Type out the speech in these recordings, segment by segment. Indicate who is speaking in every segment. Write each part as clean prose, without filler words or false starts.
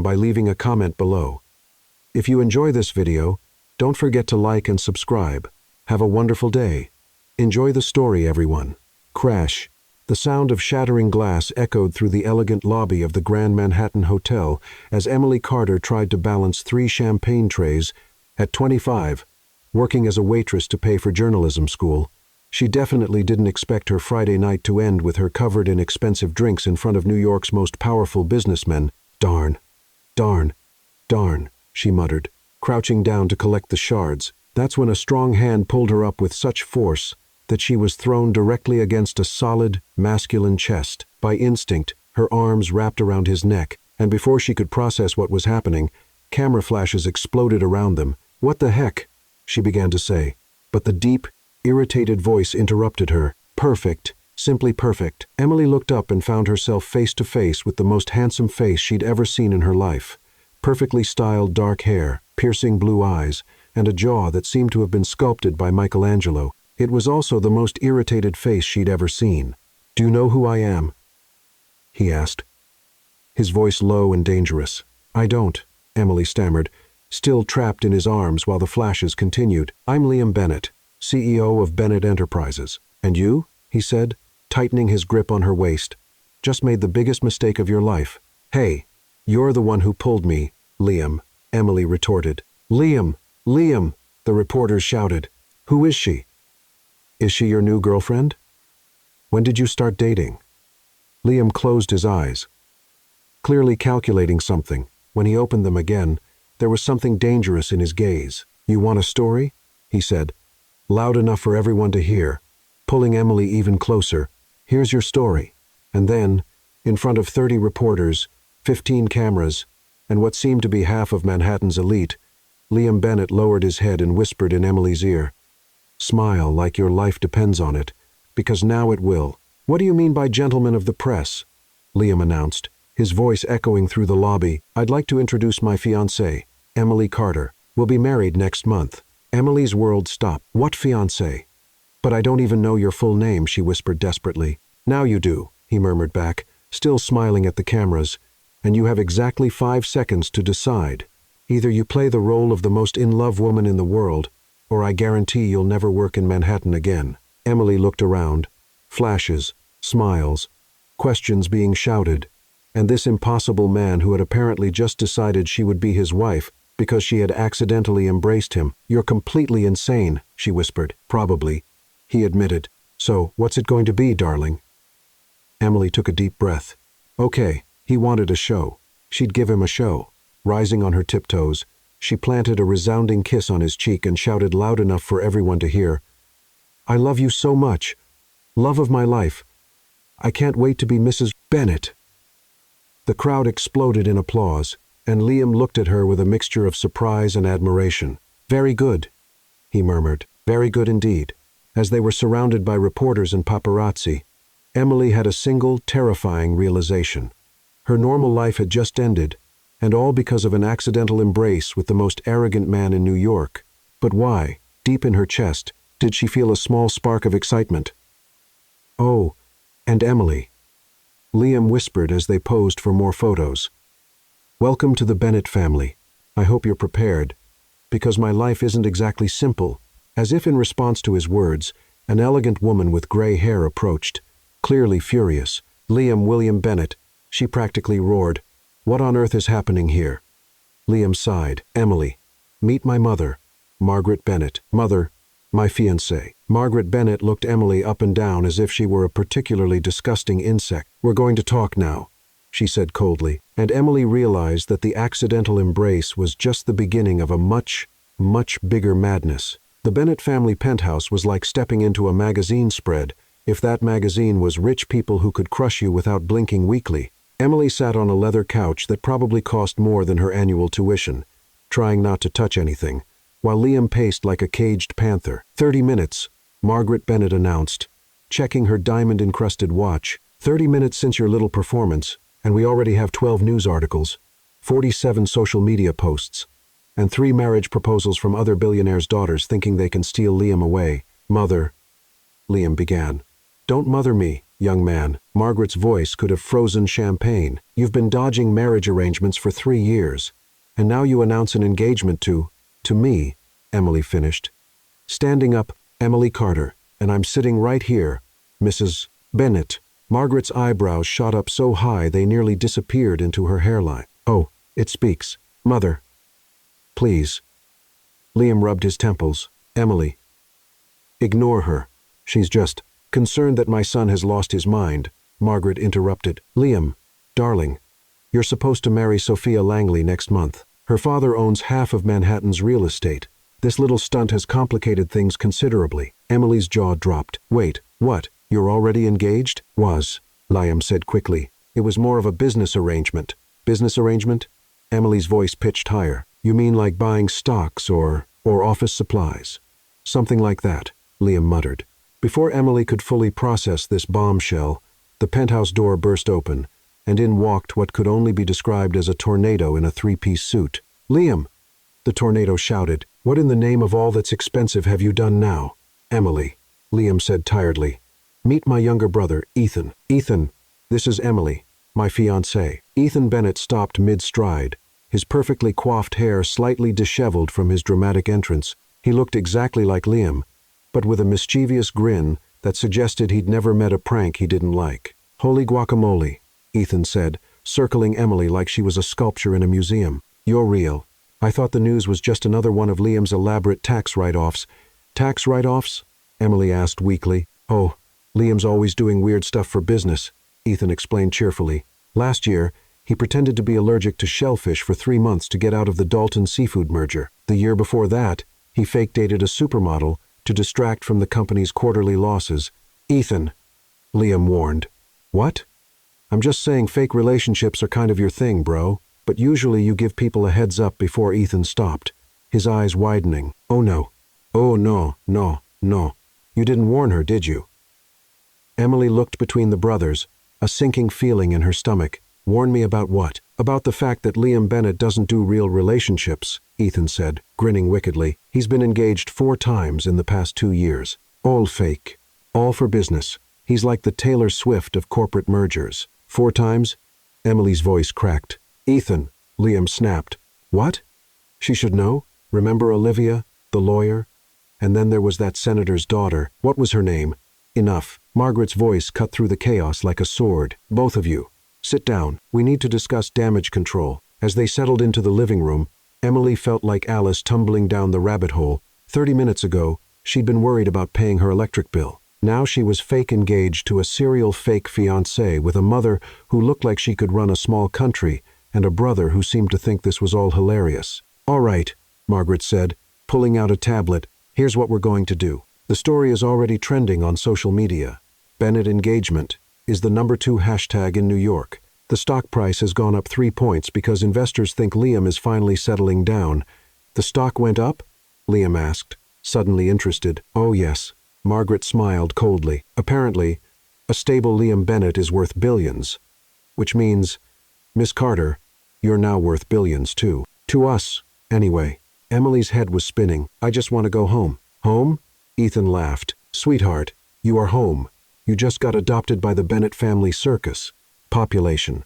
Speaker 1: by leaving a comment below. If you enjoy this video, don't forget to like and subscribe. Have a wonderful day. Enjoy the story, everyone. Crash. The sound of shattering glass echoed through the elegant lobby of the Grand Manhattan Hotel as Emily Carter tried to balance 3 champagne trays. At 25, working as a waitress to pay for journalism school, she definitely didn't expect her Friday night to end with her covered in expensive drinks in front of New York's most powerful businessmen. Darn, darn, darn, she muttered, crouching down to collect the shards. That's when a strong hand pulled her up with such force that she was thrown directly against a solid, masculine chest. By instinct, her arms wrapped around his neck, and before she could process what was happening, camera flashes exploded around them. "What the heck?" she began to say, but the deep, irritated voice interrupted her. "Perfect, simply perfect." Emily looked up and found herself face to face with the most handsome face she'd ever seen in her life. Perfectly styled dark hair, piercing blue eyes, and a jaw that seemed to have been sculpted by Michelangelo. It was also the most irritated face she'd ever seen. "Do you know who I am?" he asked, his voice low and dangerous. "I don't," Emily stammered, still trapped in his arms while the flashes continued. "I'm Liam Bennett, CEO of Bennett Enterprises." "And you?" he said, tightening his grip on her waist. "Just made the biggest mistake of your life." "Hey, you're the one who pulled me, Liam," Emily retorted. "Liam! Liam!" the reporters shouted. "Who is she? Is she your new girlfriend? When did you start dating?" Liam closed his eyes, clearly calculating something. When he opened them again, there was something dangerous in his gaze. "You want a story?" he said, loud enough for everyone to hear, pulling Emily even closer. "Here's your story." And then, in front of 30 reporters, 15 cameras, and what seemed to be half of Manhattan's elite, Liam Bennett lowered his head and whispered in Emily's ear, "Smile like your life depends on it, because now it will." "What do you mean by gentlemen of the press?" Liam announced, his voice echoing through the lobby. "I'd like to introduce my fiancée, Emily Carter. We'll be married next month." Emily's world stopped. "What fiancée?" "But I don't even know your full name," she whispered desperately. "Now you do," he murmured back, still smiling at the cameras, "and you have exactly 5 seconds to decide. Either you play the role of the most in-love woman in the world, or I guarantee you'll never work in Manhattan again." Emily looked around. Flashes, smiles, questions being shouted, and this impossible man who had apparently just decided she would be his wife because she had accidentally embraced him. "You're completely insane," she whispered. "Probably," he admitted. "So, what's it going to be, darling?" Emily took a deep breath. Okay, he wanted a show. She'd give him a show. Rising on her tiptoes, she planted a resounding kiss on his cheek and shouted loud enough for everyone to hear, "I love you so much. Love of my life. I can't wait to be Mrs. Bennett." The crowd exploded in applause, and Liam looked at her with a mixture of surprise and admiration. "Very good," he murmured. "Very good indeed." As they were surrounded by reporters and paparazzi, Emily had a single, terrifying realization. Her normal life had just ended, and all because of an accidental embrace with the most arrogant man in New York. But why, deep in her chest, did she feel a small spark of excitement? "Oh, and Emily," Liam whispered as they posed for more photos. "Welcome to the Bennett family. I hope you're prepared, because my life isn't exactly simple." As if in response to his words, an elegant woman with gray hair approached, clearly furious. William Bennett," she practically roared. "What on earth is happening here?" Liam sighed. "Emily, meet my mother, Margaret Bennett." "Mother, my fiancée." Margaret Bennett looked Emily up and down as if she were a particularly disgusting insect. "We're going to talk now," she said coldly, and Emily realized that the accidental embrace was just the beginning of a much, much bigger madness. The Bennett family penthouse was like stepping into a magazine spread, if that magazine was Rich People Who Could Crush You Without Blinking Weekly. Emily sat on a leather couch that probably cost more than her annual tuition, trying not to touch anything, while Liam paced like a caged panther. 30 minutes, Margaret Bennett announced, checking her diamond-encrusted watch. 30 minutes since your little performance, and we already have 12 news articles, 47 social media posts, and 3 marriage proposals from other billionaires' daughters thinking they can steal Liam away. "Mother," Liam began. Don't mother me, young man. Margaret's voice could have frozen champagne. You've been dodging marriage arrangements for 3 years. And now you announce an engagement to me, Emily finished. Standing up, Emily Carter, and I'm sitting right here, Mrs. Bennet. Margaret's eyebrows shot up so high they nearly disappeared into her hairline. Oh, it speaks. Mother. Please. Liam rubbed his temples. Emily. Ignore her. She's just concerned that my son has lost his mind, Margaret interrupted. Liam, darling, you're supposed to marry Sophia Langley next month. Her father owns half of Manhattan's real estate. This little stunt has complicated things considerably. Emily's jaw dropped. Wait, what? You're already engaged? Was, Liam said quickly. It was more of a business arrangement. Business arrangement? Emily's voice pitched higher. You mean like buying stocks or office supplies? Something like that, Liam muttered. Before Emily could fully process this bombshell, the penthouse door burst open, and in walked what could only be described as a tornado in a 3-piece suit. Liam! The tornado shouted. What in the name of all that's expensive have you done now? Emily, Liam said tiredly. Meet my younger brother, Ethan. Ethan, this is Emily, my fiancée. Ethan Bennet stopped mid-stride, his perfectly coiffed hair slightly disheveled from his dramatic entrance. He looked exactly like Liam, but with a mischievous grin that suggested he'd never met a prank he didn't like. Holy guacamole, Ethan said, circling Emily like she was a sculpture in a museum. You're real. I thought the news was just another one of Liam's elaborate tax write-offs. Tax write-offs? Emily asked weakly. Oh, Liam's always doing weird stuff for business, Ethan explained cheerfully. Last year, he pretended to be allergic to shellfish for 3 months to get out of the Dalton seafood merger. The year before that, he fake dated a supermodel to distract from the company's quarterly losses. Ethan, Liam warned. What? I'm just saying fake relationships are kind of your thing, bro. But usually you give people a heads up before. Ethan stopped, his eyes widening. Oh no. Oh no, no, no. You didn't warn her, did you? Emily looked between the brothers, a sinking feeling in her stomach. Warn me about what? About the fact that Liam Bennet doesn't do real relationships, Ethan said, grinning wickedly. He's been engaged 4 times in the past 2 years. All fake. All for business. He's like the Taylor Swift of corporate mergers. 4 times? Emily's voice cracked. Ethan, Liam snapped. What? She should know. Remember Olivia, the lawyer? And then there was that senator's daughter. What was her name? Enough. Margaret's voice cut through the chaos like a sword. Both of you. Sit down. We need to discuss damage control. As they settled into the living room, Emily felt like Alice tumbling down the rabbit hole. 30 minutes ago, she'd been worried about paying her electric bill. Now she was fake engaged to a serial fake fiancé with a mother who looked like she could run a small country and a brother who seemed to think this was all hilarious. All right, Margaret said, pulling out a tablet. Here's what we're going to do. The story is already trending on social media. Bennet engagement is the #2 hashtag in New York. The stock price has gone up 3 points because investors think Liam is finally settling down. The stock went up? Liam asked, suddenly interested. Oh yes. Margaret smiled coldly. Apparently, a stable Liam Bennet is worth billions. Which means, Miss Carter, you're now worth billions too. To us, anyway. Emily's head was spinning. I just want to go home. Home? Ethan laughed. Sweetheart, you are home. You just got adopted by the Bennet family circus. Population.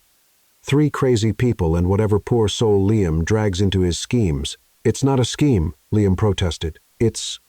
Speaker 1: 3 crazy people and whatever poor soul Liam drags into his schemes. It's not a scheme, Liam protested. It's...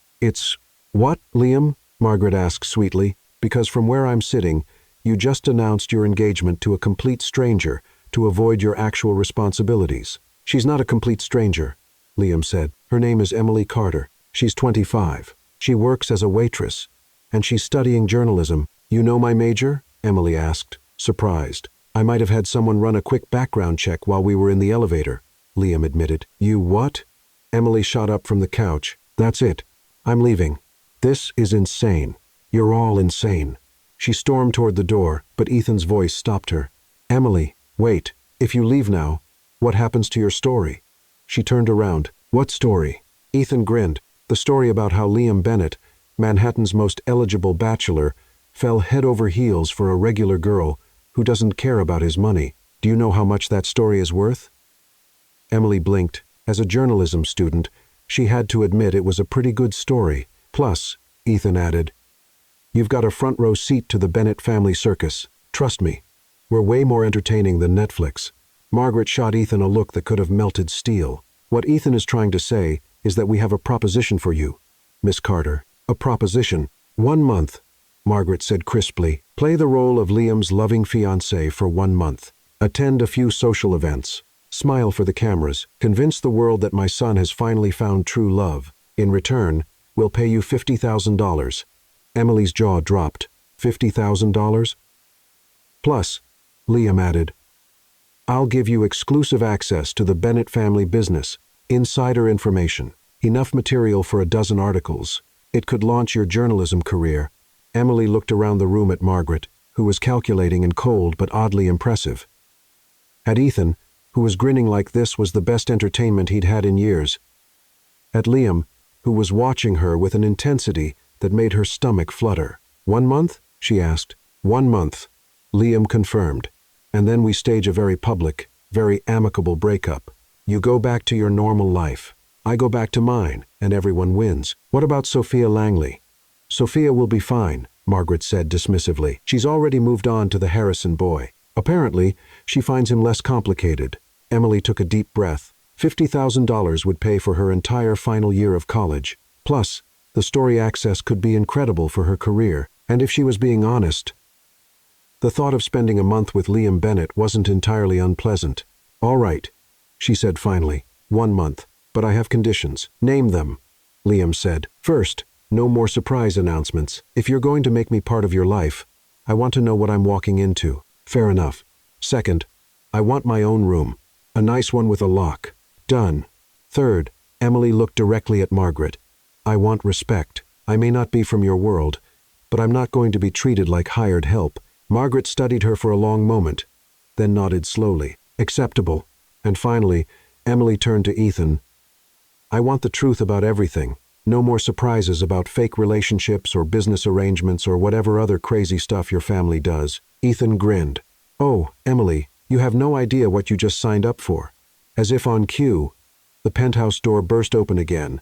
Speaker 1: What, Liam? Margaret asked sweetly. Because from where I'm sitting, you just announced your engagement to a complete stranger to avoid your actual responsibilities. She's not a complete stranger, Liam said. Her name is Emily Carter. She's 25. She works as a waitress, and she's studying journalism. You know my major? Emily asked, surprised. I might have had someone run a quick background check while we were in the elevator, Liam admitted. You what? Emily shot up from the couch. That's it. I'm leaving. This is insane. You're all insane. She stormed toward the door, but Ethan's voice stopped her. Emily, wait. If you leave now, what happens to your story? She turned around. What story? Ethan grinned. The story about how Liam Bennet, Manhattan's most eligible bachelor, fell head over heels for a regular girl who doesn't care about his money. Do you know how much that story is worth? Emily blinked. As a journalism student, she had to admit it was a pretty good story. Plus, Ethan added, You've got a front row seat to the Bennett family circus. Trust me, we're way more entertaining than Netflix." Margaret shot Ethan a look that could have melted steel. "What Ethan is trying to say is that we have a proposition for you, Miss Carter." "A proposition? 1 month," Margaret said crisply. "Play the role of Liam's loving fiancée for 1 month. Attend a few social events. Smile for the cameras. Convince the world that my son has finally found true love. In return, we'll pay you $50,000. Emily's jaw dropped. $50,000? "Plus," Liam added, "I'll give you exclusive access to the Bennett family business, insider information, enough material for a dozen articles. It could launch your journalism career." Emily looked around the room at Margaret, who was calculating and cold but oddly impressive. At Ethan, who was grinning like this was the best entertainment he'd had in years. At Liam, who was watching her with an intensity that made her stomach flutter. "1 month?" she asked. "1 month," Liam confirmed. "And then we stage a very public, very amicable breakup. You go back to your normal life. I go back to mine, and everyone wins. What about Sophia Langley?" "Sophia will be fine," Margaret said dismissively. "She's already moved on to the Harrison boy. Apparently, she finds him less complicated." Emily took a deep breath. $50,000 would pay for her entire final year of college. Plus, the story access could be incredible for her career. And if she was being honest, the thought of spending a month with Liam Bennett wasn't entirely unpleasant. "All right," she said finally. 1 month. But I have conditions." "Name them," Liam said. "First, no more surprise announcements. If you're going to make me part of your life, I want to know what I'm walking into." "Fair enough." "Second, I want my own room. A nice one with a lock." "Done." "Third," Emily looked directly at Margaret, "I want respect. I may not be from your world, but I'm not going to be treated like hired help." Margaret studied her for a long moment, then nodded slowly. "Acceptable." And finally, Emily turned to Ethan. "I want the truth about everything. No more surprises about fake relationships or business arrangements or whatever other crazy stuff your family does." Ethan grinned. "Oh, Emily, you have no idea what you just signed up for." As if on cue, the penthouse door burst open again,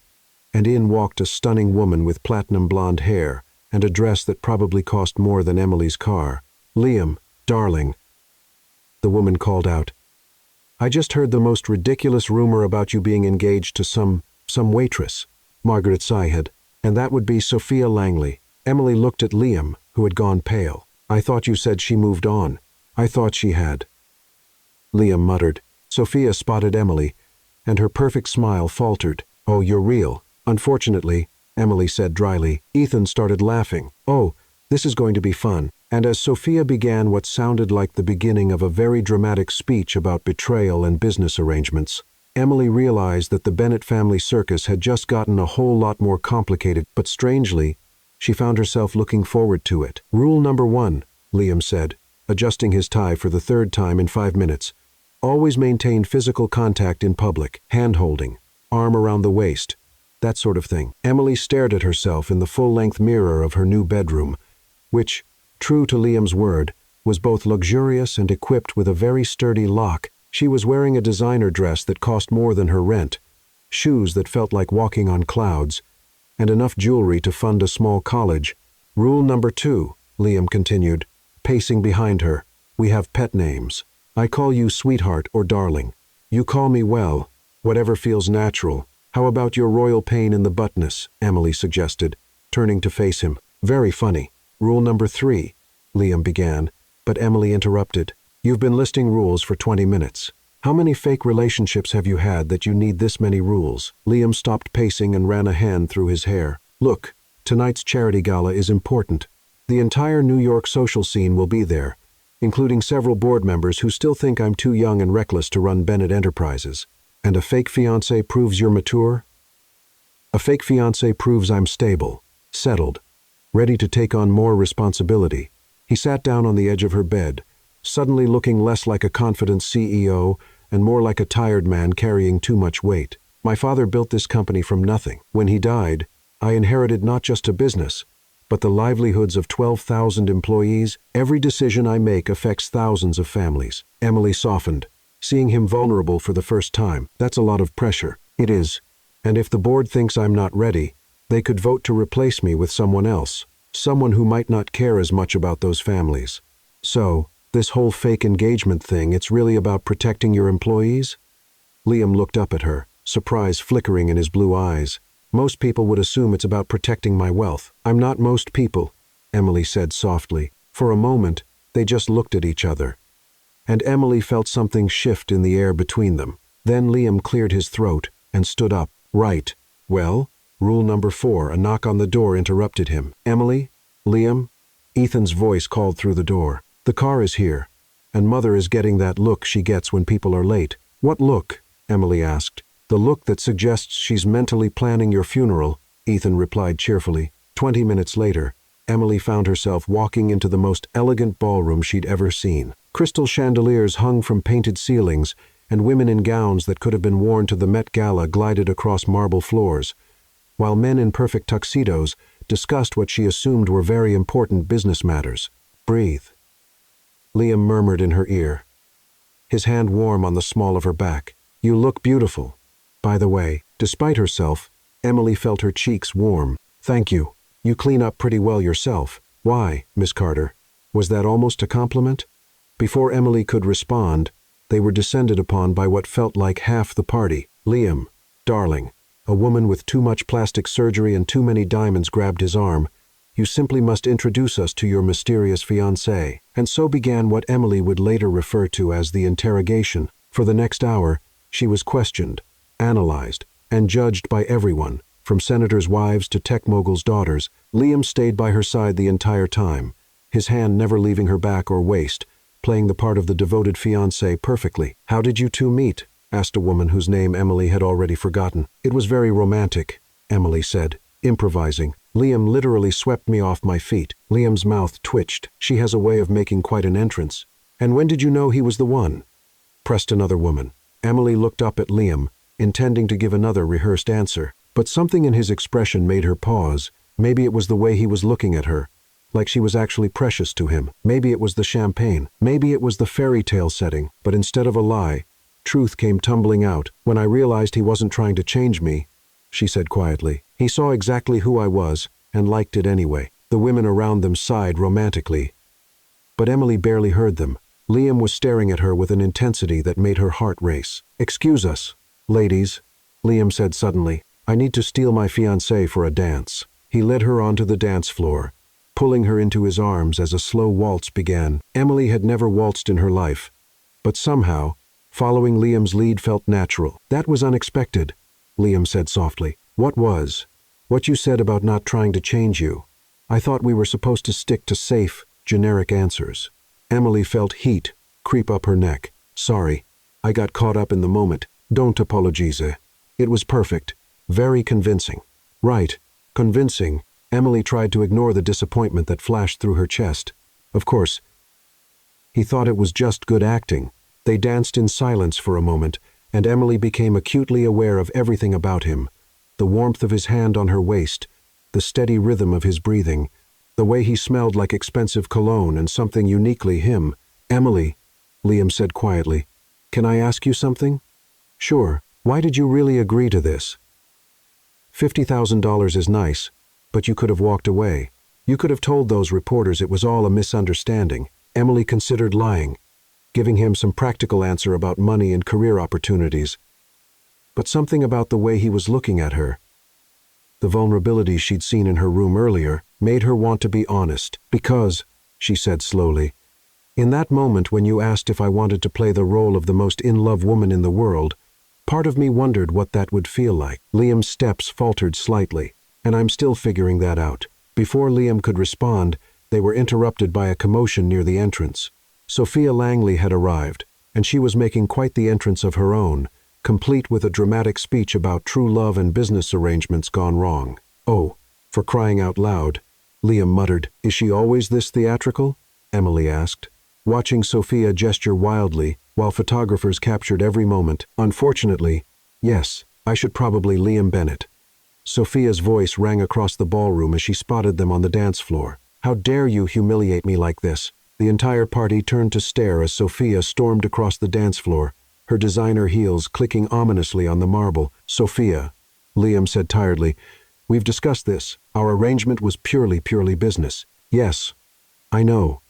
Speaker 1: and in walked a stunning woman with platinum blonde hair and a dress that probably cost more than Emily's car. "Liam, darling," the woman called out, "I just heard the most ridiculous rumor about you being engaged to some waitress." Margaret sighed. "And that would be Sophia Langley." Emily looked at Liam, who had gone pale. "I thought you said she moved on." "I thought she had," Liam muttered. Sophia spotted Emily, and her perfect smile faltered. "Oh, you're real." "Unfortunately," Emily said dryly. Ethan started laughing. "Oh, this is going to be fun." And as Sophia began what sounded like the beginning of a very dramatic speech about betrayal and business arrangements, Emily realized that the Bennett family circus had just gotten a whole lot more complicated, but strangely, she found herself looking forward to it. "Rule number 1, Liam said, adjusting his tie for the 3rd time in 5 minutes. "Always maintain physical contact in public, hand-holding, arm around the waist, that sort of thing." Emily stared at herself in the full-length mirror of her new bedroom, which, true to Liam's word, was both luxurious and equipped with a very sturdy lock. She was wearing a designer dress that cost more than her rent, shoes that felt like walking on clouds, and enough jewelry to fund a small college. "Rule number 2, Liam continued, pacing behind her. "We have pet names. I call you sweetheart or darling. You call me, well, whatever feels natural. How about your royal pain in the buttness?" Emily suggested, turning to face him. "Very funny." "Rule number 3, Liam began, but Emily interrupted. "You've been listing rules for 20 minutes. How many fake relationships have you had that you need this many rules?" Liam stopped pacing and ran a hand through his hair. "Look, tonight's charity gala is important. The entire New York social scene will be there, including several board members who still think I'm too young and reckless to run Bennett Enterprises. And a fake fiancé proves you're mature? A fake fiancé proves I'm stable, settled, ready to take on more responsibility." He sat down on the edge of her bed, suddenly looking less like a confident CEO and more like a tired man carrying too much weight. "My father built this company from nothing. When he died, I inherited not just a business, but the livelihoods of 12,000 employees. Every decision I make affects thousands of families." Emily softened, seeing him vulnerable for the first time. "That's a lot of pressure." "It is. And if the board thinks I'm not ready, they could vote to replace me with someone else." someone who might not care as much about those families. So, this whole fake engagement thing, it's really about protecting your employees? Liam looked up at her, surprise flickering in his blue eyes. Most people would assume it's about protecting my wealth. I'm not most people, Emily said softly. For a moment, they just looked at each other. And Emily felt something shift in the air between them. Then Liam cleared his throat and stood up. Right. Well, rule number 4, a knock on the door interrupted him. Emily? Liam? Ethan's voice called through the door. The car is here, and Mother is getting that look she gets when people are late. What look? Emily asked. The look that suggests she's mentally planning your funeral, Ethan replied cheerfully. 20 minutes later, Emily found herself walking into the most elegant ballroom she'd ever seen. Crystal chandeliers hung from painted ceilings, and women in gowns that could have been worn to the Met Gala glided across marble floors, while men in perfect tuxedos discussed what she assumed were very important business matters. Breathe. Liam murmured in her ear, his hand warm on the small of her back. You look beautiful. By the way, despite herself, Emily felt her cheeks warm. Thank you. You clean up pretty well yourself. Why, Miss Carter? Was that almost a compliment? Before Emily could respond, they were descended upon by what felt like half the party. Liam, darling, a woman with too much plastic surgery and too many diamonds grabbed his arm. You simply must introduce us to your mysterious fiancé. And so began what Emily would later refer to as the interrogation. For the next hour, she was questioned, analyzed, and judged by everyone, from senators' wives to tech moguls' daughters. Liam stayed by her side the entire time, his hand never leaving her back or waist, playing the part of the devoted fiancé perfectly. How did you two meet? Asked a woman whose name Emily had already forgotten. It was very romantic, Emily said, improvising. Liam literally swept me off my feet. Liam's mouth twitched. She has a way of making quite an entrance. And when did you know he was the one? Pressed another woman. Emily looked up at Liam, intending to give another rehearsed answer. But something in his expression made her pause. Maybe it was the way he was looking at her, like she was actually precious to him. Maybe it was the champagne. Maybe it was the fairy tale setting. But instead of a lie, truth came tumbling out. When I realized he wasn't trying to change me, she said quietly. He saw exactly who I was and liked it anyway. The women around them sighed romantically, but Emily barely heard them. Liam was staring at her with an intensity that made her heart race. Excuse us, ladies, Liam said suddenly. I need to steal my fiancée for a dance. He led her onto the dance floor, pulling her into his arms as a slow waltz began. Emily had never waltzed in her life, but somehow, following Liam's lead felt natural. That was unexpected, Liam said softly. What was? What you said about not trying to change you. I thought we were supposed to stick to safe, generic answers. Emily felt heat creep up her neck. Sorry, I got caught up in the moment. Don't apologize. It was perfect. Very convincing. Right, convincing. Emily tried to ignore the disappointment that flashed through her chest. Of course, he thought it was just good acting. They danced in silence for a moment, and Emily became acutely aware of everything about him. The warmth of his hand on her waist, the steady rhythm of his breathing, the way he smelled like expensive cologne and something uniquely him. Emily, Liam said quietly, can I ask you something? Sure. Why did you really agree to this? $50,000 is nice, but you could have walked away. You could have told those reporters it was all a misunderstanding. Emily considered lying, giving him some practical answer about money and career opportunities. But something about the way he was looking at her, the vulnerability she'd seen in her room earlier, made her want to be honest. Because, she said slowly, in that moment when you asked if I wanted to play the role of the most in-love woman in the world, part of me wondered what that would feel like. Liam's steps faltered slightly, and I'm still figuring that out. Before Liam could respond, they were interrupted by a commotion near the entrance. Sophia Langley had arrived, and she was making quite the entrance of her own, complete with a dramatic speech about true love and business arrangements gone wrong. Oh, for crying out loud, Liam muttered. Is she always this theatrical? Emily asked, watching Sophia gesture wildly while photographers captured every moment. Unfortunately, yes, I should probably Liam Bennett. Sophia's voice rang across the ballroom as she spotted them on the dance floor. How dare you humiliate me like this? The entire party turned to stare as Sophia stormed across the dance floor, her designer heels clicking ominously on the marble. Sophia, Liam said tiredly, We've discussed this. Our arrangement was purely business. Yes, I know.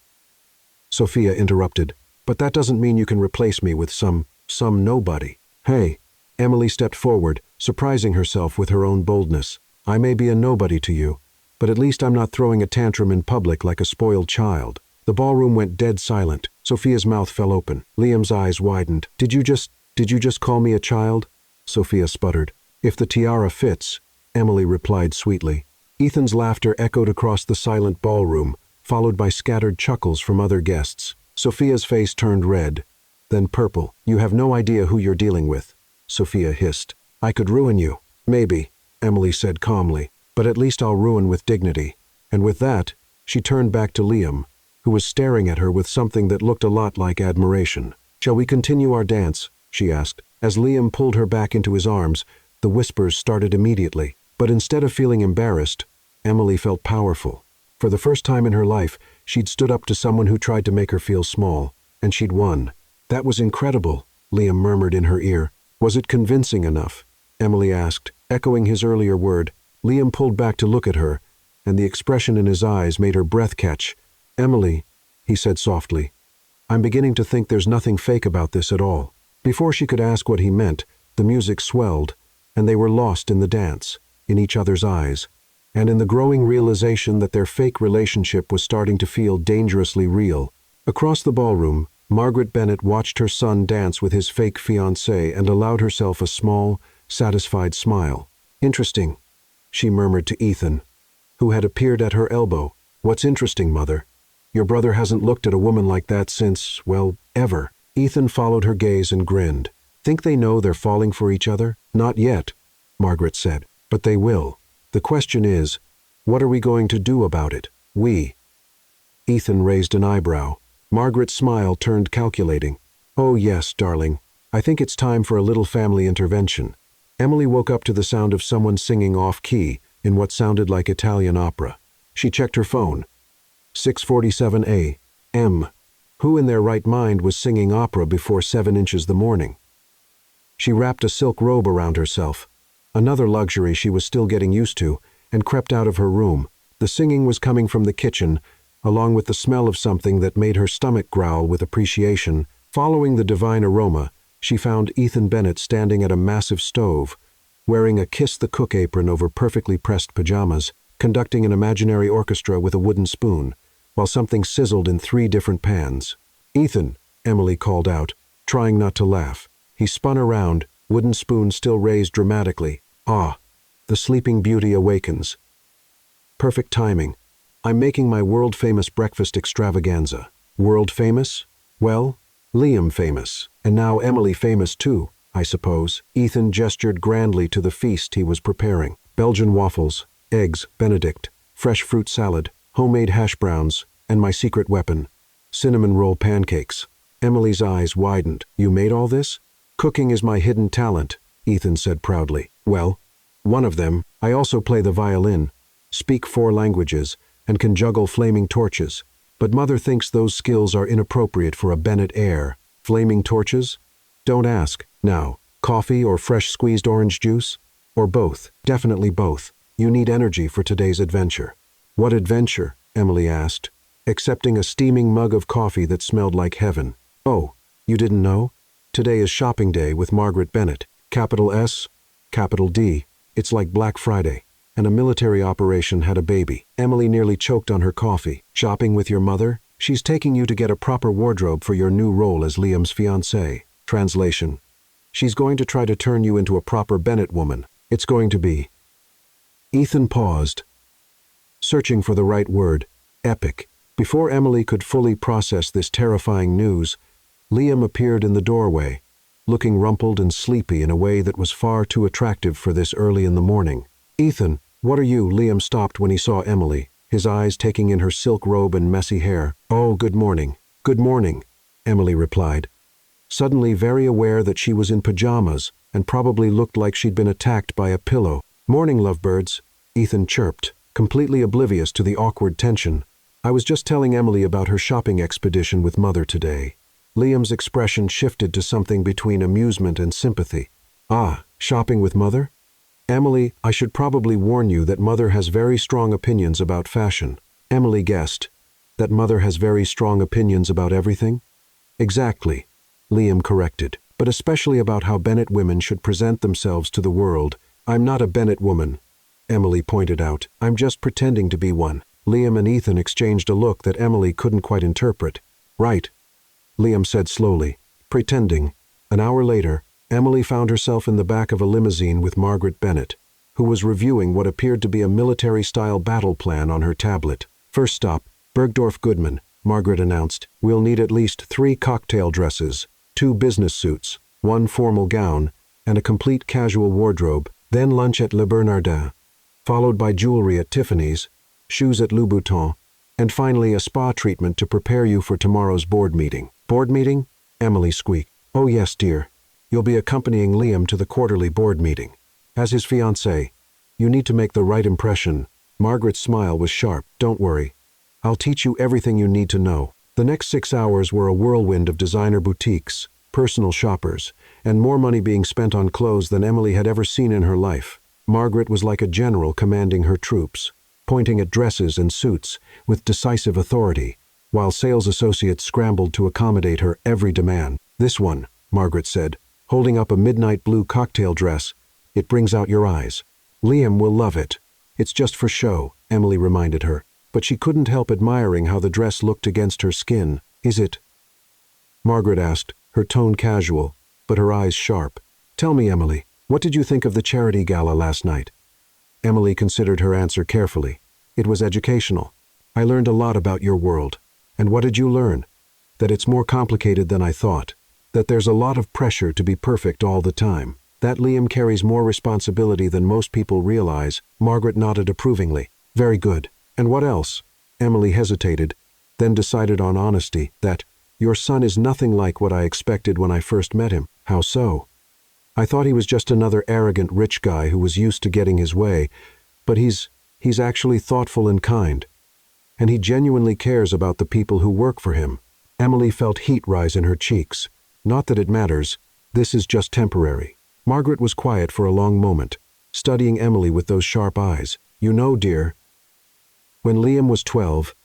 Speaker 1: Sophia interrupted. But that doesn't mean you can replace me with some nobody. Hey, Emily stepped forward, surprising herself with her own boldness. I may be a nobody to you, but at least I'm not throwing a tantrum in public like a spoiled child. The ballroom went dead silent. Sophia's mouth fell open. Liam's eyes widened. Did you just call me a child? Sophia sputtered. If the tiara fits, Emily replied sweetly. Ethan's laughter echoed across the silent ballroom, followed by scattered chuckles from other guests. Sophia's face turned red, then purple. You have no idea who you're dealing with, Sophia hissed. I could ruin you. Maybe, Emily said calmly, but at least I'll ruin with dignity. And with that, she turned back to Liam, who was staring at her with something that looked a lot like admiration. Shall we continue our dance? She asked. As Liam pulled her back into his arms, the whispers started immediately. But instead of feeling embarrassed, Emily felt powerful. For the first time in her life, she'd stood up to someone who tried to make her feel small, and she'd won. That was incredible, Liam murmured in her ear. Was it convincing enough? Emily asked, echoing his earlier word. Liam pulled back to look at her, and the expression in his eyes made her breath catch. Emily, he said softly, I'm beginning to think there's nothing fake about this at all. Before she could ask what he meant, the music swelled, and they were lost in the dance, in each other's eyes, and in the growing realization that their fake relationship was starting to feel dangerously real. Across the ballroom, Margaret Bennett watched her son dance with his fake fiancé and allowed herself a small, satisfied smile. Interesting, she murmured to Ethan, who had appeared at her elbow. What's interesting, Mother? Your brother hasn't looked at a woman like that since, well, ever. Ethan followed her gaze and grinned. Think they know they're falling for each other? Not yet, Margaret said, but they will. The question is, what are we going to do about it? We. Ethan raised an eyebrow. Margaret's smile turned calculating. Oh yes, darling. I think it's time for a little family intervention. Emily woke up to the sound of someone singing off-key in what sounded like Italian opera. She checked her phone. 6:47 a.m. Who in their right mind was singing opera before 7 inches the morning? She wrapped a silk robe around herself, another luxury she was still getting used to, and crept out of her room. The singing was coming from the kitchen, along with the smell of something that made her stomach growl with appreciation. Following the divine aroma, she found Ethan Bennett standing at a massive stove, wearing a Kiss the Cook apron over perfectly pressed pajamas, conducting an imaginary orchestra with a wooden spoon, while something sizzled in 3 different pans. Ethan, Emily called out, trying not to laugh. He spun around, wooden spoon still raised dramatically. Ah, the sleeping beauty awakens. Perfect timing. I'm making my world-famous breakfast extravaganza. World-famous? Well, Liam famous. And now Emily famous too, I suppose. Ethan gestured grandly to the feast he was preparing. Belgian waffles, eggs Benedict, fresh fruit salad, homemade hash browns, and my secret weapon, cinnamon roll pancakes. Emily's eyes widened. You made all this? Cooking is my hidden talent, Ethan said proudly. Well, one of them. I also play the violin, speak 4 languages, and can juggle flaming torches. But Mother thinks those skills are inappropriate for a Bennett heir. Flaming torches? Don't ask. Now, coffee or fresh squeezed orange juice? Or both? Definitely both. You need energy for today's adventure. What adventure? Emily asked, accepting a steaming mug of coffee that smelled like heaven. Oh, you didn't know? Today is shopping day with Margaret Bennett. Capital S, capital D. It's like Black Friday. And a military operation had a baby. Emily nearly choked on her coffee. Shopping with your mother? She's taking you to get a proper wardrobe for your new role as Liam's fiancée. Translation. She's going to try to turn you into a proper Bennett woman. It's going to be. Ethan paused, searching for the right word. Epic. Before Emily could fully process this terrifying news, Liam appeared in the doorway, looking rumpled and sleepy in a way that was far too attractive for this early in the morning. Ethan, what are you? Liam stopped when he saw Emily, his eyes taking in her silk robe and messy hair. Oh, good morning. Good morning, Emily replied, suddenly very aware that she was in pajamas and probably looked like she'd been attacked by a pillow. Morning, lovebirds, Ethan chirped, completely oblivious to the awkward tension. I was just telling Emily about her shopping expedition with Mother today. Liam's expression shifted to something between amusement and sympathy. Ah, shopping with Mother? Emily, I should probably warn you that Mother has very strong opinions about fashion. Emily guessed. That Mother has very strong opinions about everything? Exactly, Liam corrected. But especially about how Bennett women should present themselves to the world. I'm not a Bennett woman, Emily pointed out. I'm just pretending to be one. Liam and Ethan exchanged a look that Emily couldn't quite interpret. Right, Liam said slowly, pretending. An hour later, Emily found herself in the back of a limousine with Margaret Bennett, who was reviewing what appeared to be a military-style battle plan on her tablet. First stop, Bergdorf Goodman, Margaret announced. We'll need at least 3 cocktail dresses, 2 business suits, 1 formal gown, and a complete casual wardrobe, then lunch at Le Bernardin, followed by jewelry at Tiffany's, shoes at Louboutin, and finally a spa treatment to prepare you for tomorrow's board meeting. Board meeting? Emily squeaked. Oh yes, dear. You'll be accompanying Liam to the quarterly board meeting. As his fiancé, you need to make the right impression. Margaret's smile was sharp. Don't worry. I'll teach you everything you need to know. The next 6 hours were a whirlwind of designer boutiques, personal shoppers, and more money being spent on clothes than Emily had ever seen in her life. Margaret was like a general commanding her troops, pointing at dresses and suits with decisive authority, while sales associates scrambled to accommodate her every demand. This one, Margaret said, holding up a midnight blue cocktail dress. It brings out your eyes. Liam will love it. It's just for show, Emily reminded her, but she couldn't help admiring how the dress looked against her skin. Is it? Margaret asked, her tone casual, but her eyes sharp. Tell me, Emily, what did you think of the charity gala last night? Emily considered her answer carefully. It was educational. I learned a lot about your world. And what did you learn? That it's more complicated than I thought. That there's a lot of pressure to be perfect all the time. That Liam carries more responsibility than most people realize. Margaret nodded approvingly. Very good. And what else? Emily hesitated, then decided on honesty. That your son is nothing like what I expected when I first met him. How so? I thought he was just another arrogant rich guy who was used to getting his way, but he's actually thoughtful and kind. And he genuinely cares about the people who work for him. Emily felt heat rise in her cheeks. Not that it matters. This is just temporary. Margaret was quiet for a long moment, studying Emily with those sharp eyes. You know, dear, when Liam was 12,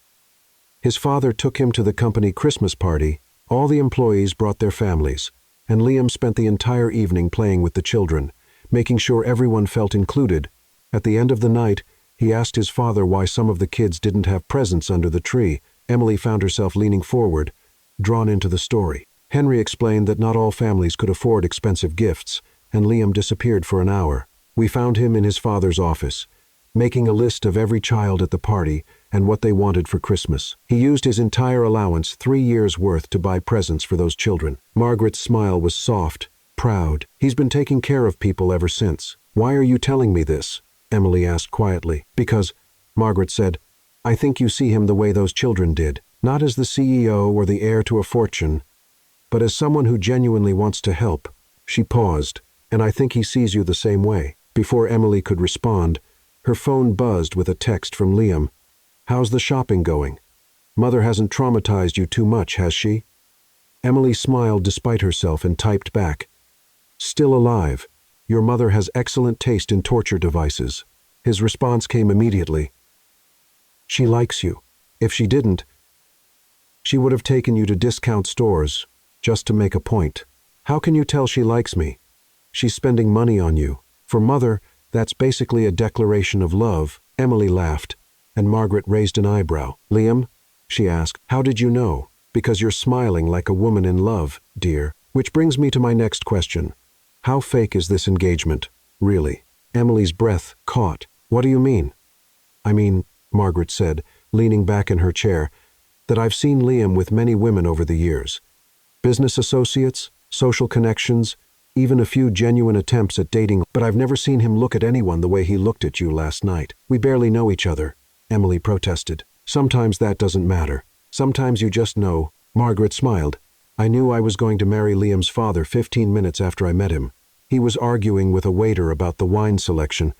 Speaker 1: his father took him to the company Christmas party. All the employees brought their families, and Liam spent the entire evening playing with the children, making sure everyone felt included. At the end of the night, he asked his father why some of the kids didn't have presents under the tree. Emily found herself leaning forward, drawn into the story. Henry explained that not all families could afford expensive gifts, and Liam disappeared for an hour. We found him in his father's office, making a list of every child at the party and what they wanted for Christmas. He used his entire allowance, 3 years' worth, to buy presents for those children. Margaret's smile was soft, proud. He's been taking care of people ever since. Why are you telling me this? Emily asked quietly. Because, Margaret said, I think you see him the way those children did. Not as the CEO or the heir to a fortune, but as someone who genuinely wants to help. She paused, and I think he sees you the same way. Before Emily could respond, her phone buzzed with a text from Liam. How's the shopping going? Mother hasn't traumatized you too much, has she? Emily smiled despite herself and typed back. Still alive. Your mother has excellent taste in torture devices. His response came immediately. She likes you. If she didn't, she would have taken you to discount stores, just to make a point. How can you tell she likes me? She's spending money on you. For Mother, that's basically a declaration of love. Emily laughed, and Margaret raised an eyebrow. Liam, she asked, how did you know? Because you're smiling like a woman in love, dear. Which brings me to my next question. How fake is this engagement, really? Emily's breath caught. What do you mean? I mean, Margaret said, leaning back in her chair, that I've seen Liam with many women over the years. Business associates, social connections, even a few genuine attempts at dating, but I've never seen him look at anyone the way he looked at you last night. We barely know each other, Emily protested. Sometimes that doesn't matter. Sometimes you just know. Margaret smiled. I knew I was going to marry Liam's father 15 minutes after I met him. He was arguing with a waiter about the wine selection,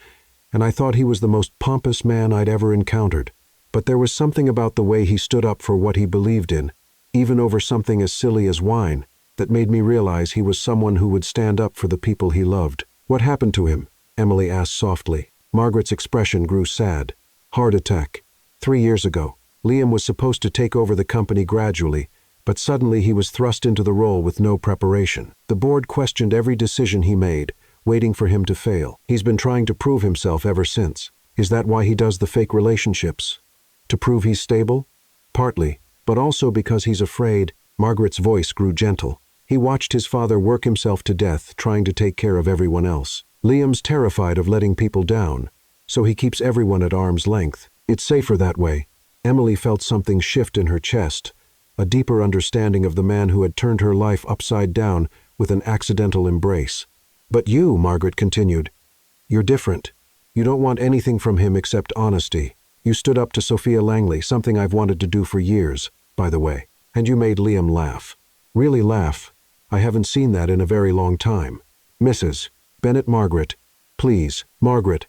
Speaker 1: and I thought he was the most pompous man I'd ever encountered. But there was something about the way he stood up for what he believed in, even over something as silly as wine, that made me realize he was someone who would stand up for the people he loved. What happened to him? Emily asked softly. Margaret's expression grew sad. Heart attack. 3 years ago. Liam was supposed to take over the company gradually, but suddenly he was thrust into the role with no preparation. The board questioned every decision he made, waiting for him to fail. He's been trying to prove himself ever since. Is that why he does the fake relationships? To prove he's stable? Partly, but also because he's afraid. Margaret's voice grew gentle. He watched his father work himself to death, trying to take care of everyone else. Liam's terrified of letting people down, so he keeps everyone at arm's length. It's safer that way. Emily felt something shift in her chest, a deeper understanding of the man who had turned her life upside down with an accidental embrace. But you, Margaret continued, you're different. You don't want anything from him except honesty. You stood up to Sophia Langley, something I've wanted to do for years, by the way. And you made Liam laugh. Really laugh. I haven't seen that in a very long time. Mrs. Bennett Margaret, please, Margaret,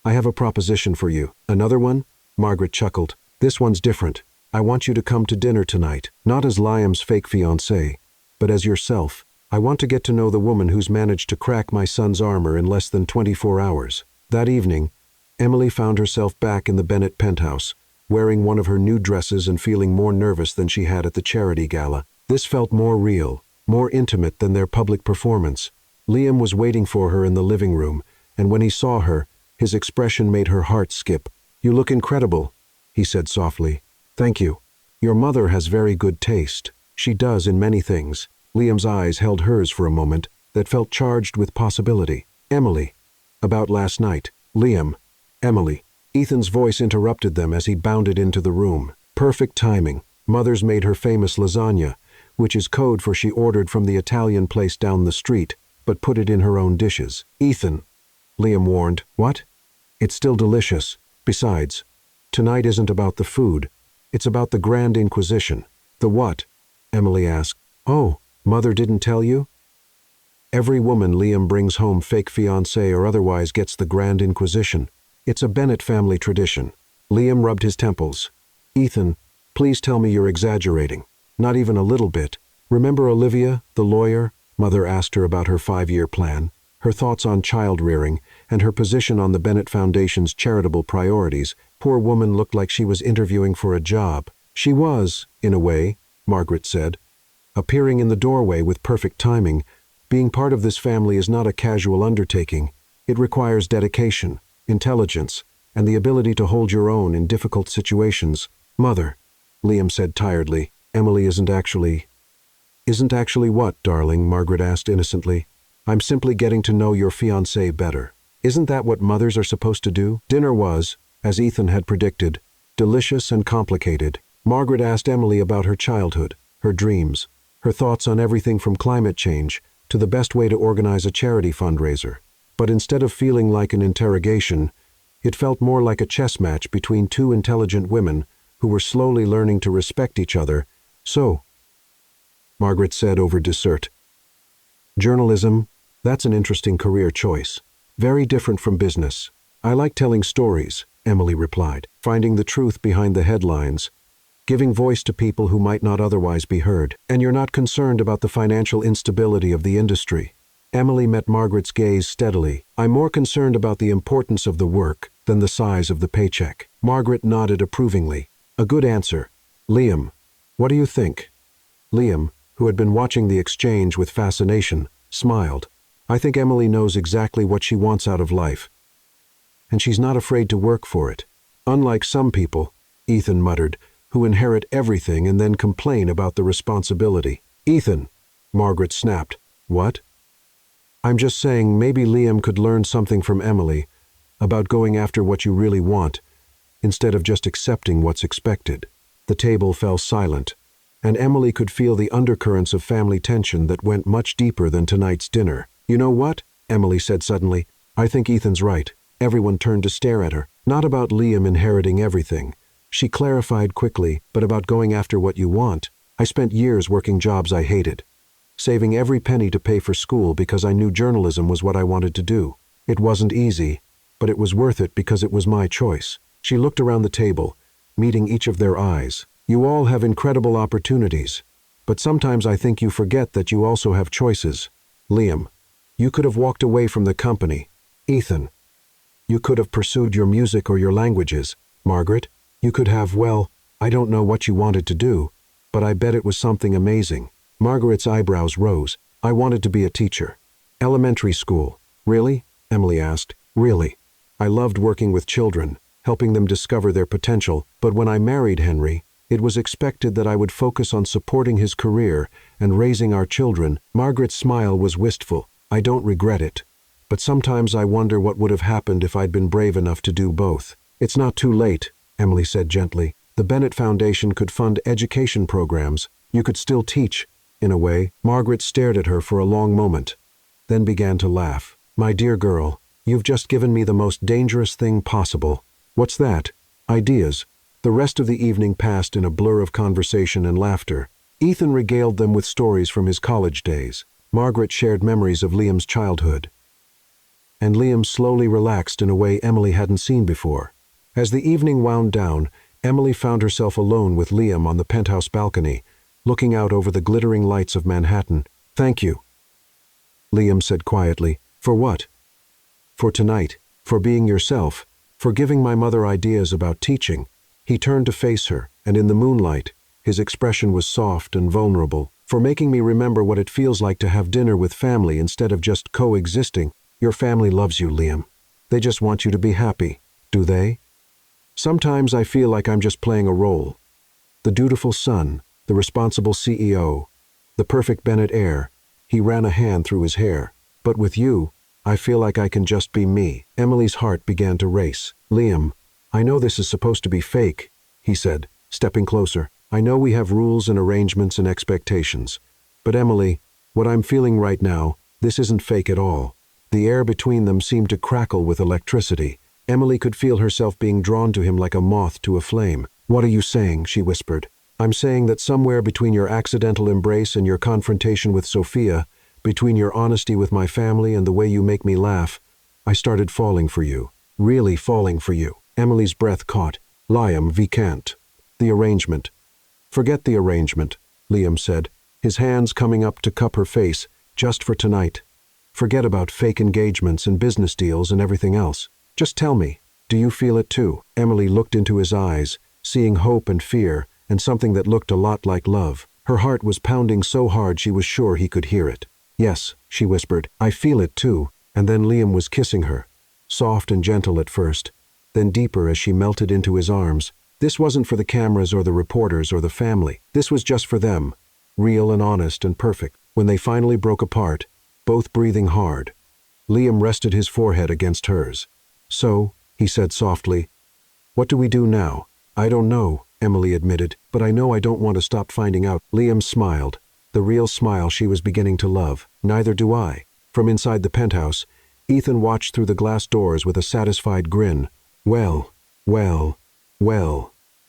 Speaker 1: I have a proposition for you. Another one? Margaret chuckled. This one's different. I want you to come to dinner tonight, not as Liam's fake fiancée, but as yourself. I want to get to know the woman who's managed to crack my son's armor in less than 24 hours. That evening, Emily found herself back in the Bennett penthouse, wearing one of her new dresses and feeling more nervous than she had at the charity gala. This felt more real, more intimate than their public performance. Liam was waiting for her in the living room, and when he saw her, his expression made her heart skip. You look incredible, he said softly. Thank you. Your mother has very good taste. She does in many things. Liam's eyes held hers for a moment that felt charged with possibility. Emily. About last night. Liam. Emily. Ethan's voice interrupted them as he bounded into the room. Perfect timing. Mother's made her famous lasagna, which is code for she ordered from the Italian place down the street, but put it in her own dishes. Ethan. Liam warned. What? It's still delicious. Besides, tonight isn't about the food. It's about the Grand Inquisition. The what? Emily asked. Oh, Mother didn't tell you? Every woman Liam brings home fake fiancé or otherwise gets the Grand Inquisition. It's a Bennett family tradition. Liam rubbed his temples. Ethan, please tell me you're exaggerating. Not even a little bit. Remember Olivia, the lawyer? Mother asked her about her 5-year plan, her thoughts on child rearing, and her position on the Bennett Foundation's charitable priorities. Poor woman looked like she was interviewing for a job. She was, in a way, Margaret said. Appearing in the doorway with perfect timing, being part of this family is not a casual undertaking. It requires dedication, intelligence, and the ability to hold your own in difficult situations. Mother, Liam said tiredly, Emily isn't actually what, darling? Margaret asked innocently. I'm simply getting to know your fiancé better. Isn't that what mothers are supposed to do? Dinner was, as Ethan had predicted, delicious and complicated. Margaret asked Emily about her childhood, her dreams, her thoughts on everything from climate change to the best way to organize a charity fundraiser. But instead of feeling like an interrogation, it felt more like a chess match between two intelligent women who were slowly learning to respect each other. So, Margaret said over dessert, journalism, that's an interesting career choice. Very different from business. I like telling stories, Emily replied, finding the truth behind the headlines, giving voice to people who might not otherwise be heard. And you're not concerned about the financial instability of the industry. Emily met Margaret's gaze steadily. I'm more concerned about the importance of the work than the size of the paycheck. Margaret nodded approvingly. A good answer. Liam, what do you think? Liam, who had been watching the exchange with fascination, smiled. I think Emily knows exactly what she wants out of life. And she's not afraid to work for it. Unlike some people, Ethan muttered, who inherit everything and then complain about the responsibility. Ethan, Margaret snapped. What? I'm just saying maybe Liam could learn something from Emily about going after what you really want, instead of just accepting what's expected. The table fell silent, and Emily could feel the undercurrents of family tension that went much deeper than tonight's dinner. You know what? Emily said suddenly. I think Ethan's right. Everyone turned to stare at her. Not about Liam inheriting everything. She clarified quickly, but about going after what you want. I spent years working jobs I hated, saving every penny to pay for school because I knew journalism was what I wanted to do. It wasn't easy, but it was worth it because it was my choice. She looked around the table, meeting each of their eyes. You all have incredible opportunities, but sometimes I think you forget that you also have choices. Liam, you could have walked away from the company. Ethan, You could have pursued your music or your languages. Margaret, you could have, well, I don't know what you wanted to do, but I bet it was something amazing. Margaret's eyebrows rose. I wanted to be a teacher. Elementary school. Really? Emily asked. Really. I loved working with children, helping them discover their potential, but when I married Henry, it was expected that I would focus on supporting his career and raising our children. Margaret's smile was wistful. I don't regret it. But sometimes I wonder what would have happened if I'd been brave enough to do both. It's not too late, Emily said gently. The Bennett Foundation could fund education programs. You could still teach, in a way. Margaret stared at her for a long moment, then began to laugh. My dear girl, you've just given me the most dangerous thing possible. What's that? Ideas. The rest of the evening passed in a blur of conversation and laughter. Ethan regaled them with stories from his college days. Margaret shared memories of Liam's childhood. And Liam slowly relaxed in a way Emily hadn't seen before. As the evening wound down, Emily found herself alone with Liam on the penthouse balcony, looking out over the glittering lights of Manhattan. Thank you, Liam said quietly. For what? For tonight, for being yourself, for giving my mother ideas about teaching. He turned to face her, and in the moonlight, his expression was soft and vulnerable. For making me remember what it feels like to have dinner with family instead of just coexisting. Your family loves you, Liam. They just want you to be happy. Do they? Sometimes I feel like I'm just playing a role. The dutiful son, the responsible CEO, the perfect Bennett heir. He ran a hand through his hair. But with you, I feel like I can just be me. Emily's heart began to race. Liam, I know this is supposed to be fake, he said, stepping closer. I know we have rules and arrangements and expectations. But Emily, what I'm feeling right now, this isn't fake at all. The air between them seemed to crackle with electricity. Emily could feel herself being drawn to him like a moth to a flame. What are you saying? She whispered. I'm saying that somewhere between your accidental embrace and your confrontation with Sophia, between your honesty with my family and the way you make me laugh, I started falling for you. Really falling for you. Emily's breath caught. Liam, we can't. The arrangement. Forget the arrangement, Liam said, his hands coming up to cup her face, just for tonight. Forget about fake engagements and business deals and everything else. Just tell me, do you feel it too? Emily looked into his eyes, seeing hope and fear, and something that looked a lot like love. Her heart was pounding so hard she was sure he could hear it. Yes, she whispered, I feel it too. And then Liam was kissing her, soft and gentle at first, then deeper as she melted into his arms. This wasn't for the cameras or the reporters or the family. This was just for them, real and honest and perfect. When they finally broke apart, both breathing hard, Liam rested his forehead against hers. So, he said softly, what do we do now? I don't know, Emily admitted, but I know I don't want to stop finding out. Liam smiled, the real smile she was beginning to love. Neither do I. From inside the penthouse, Ethan watched through the glass doors with a satisfied grin. Well,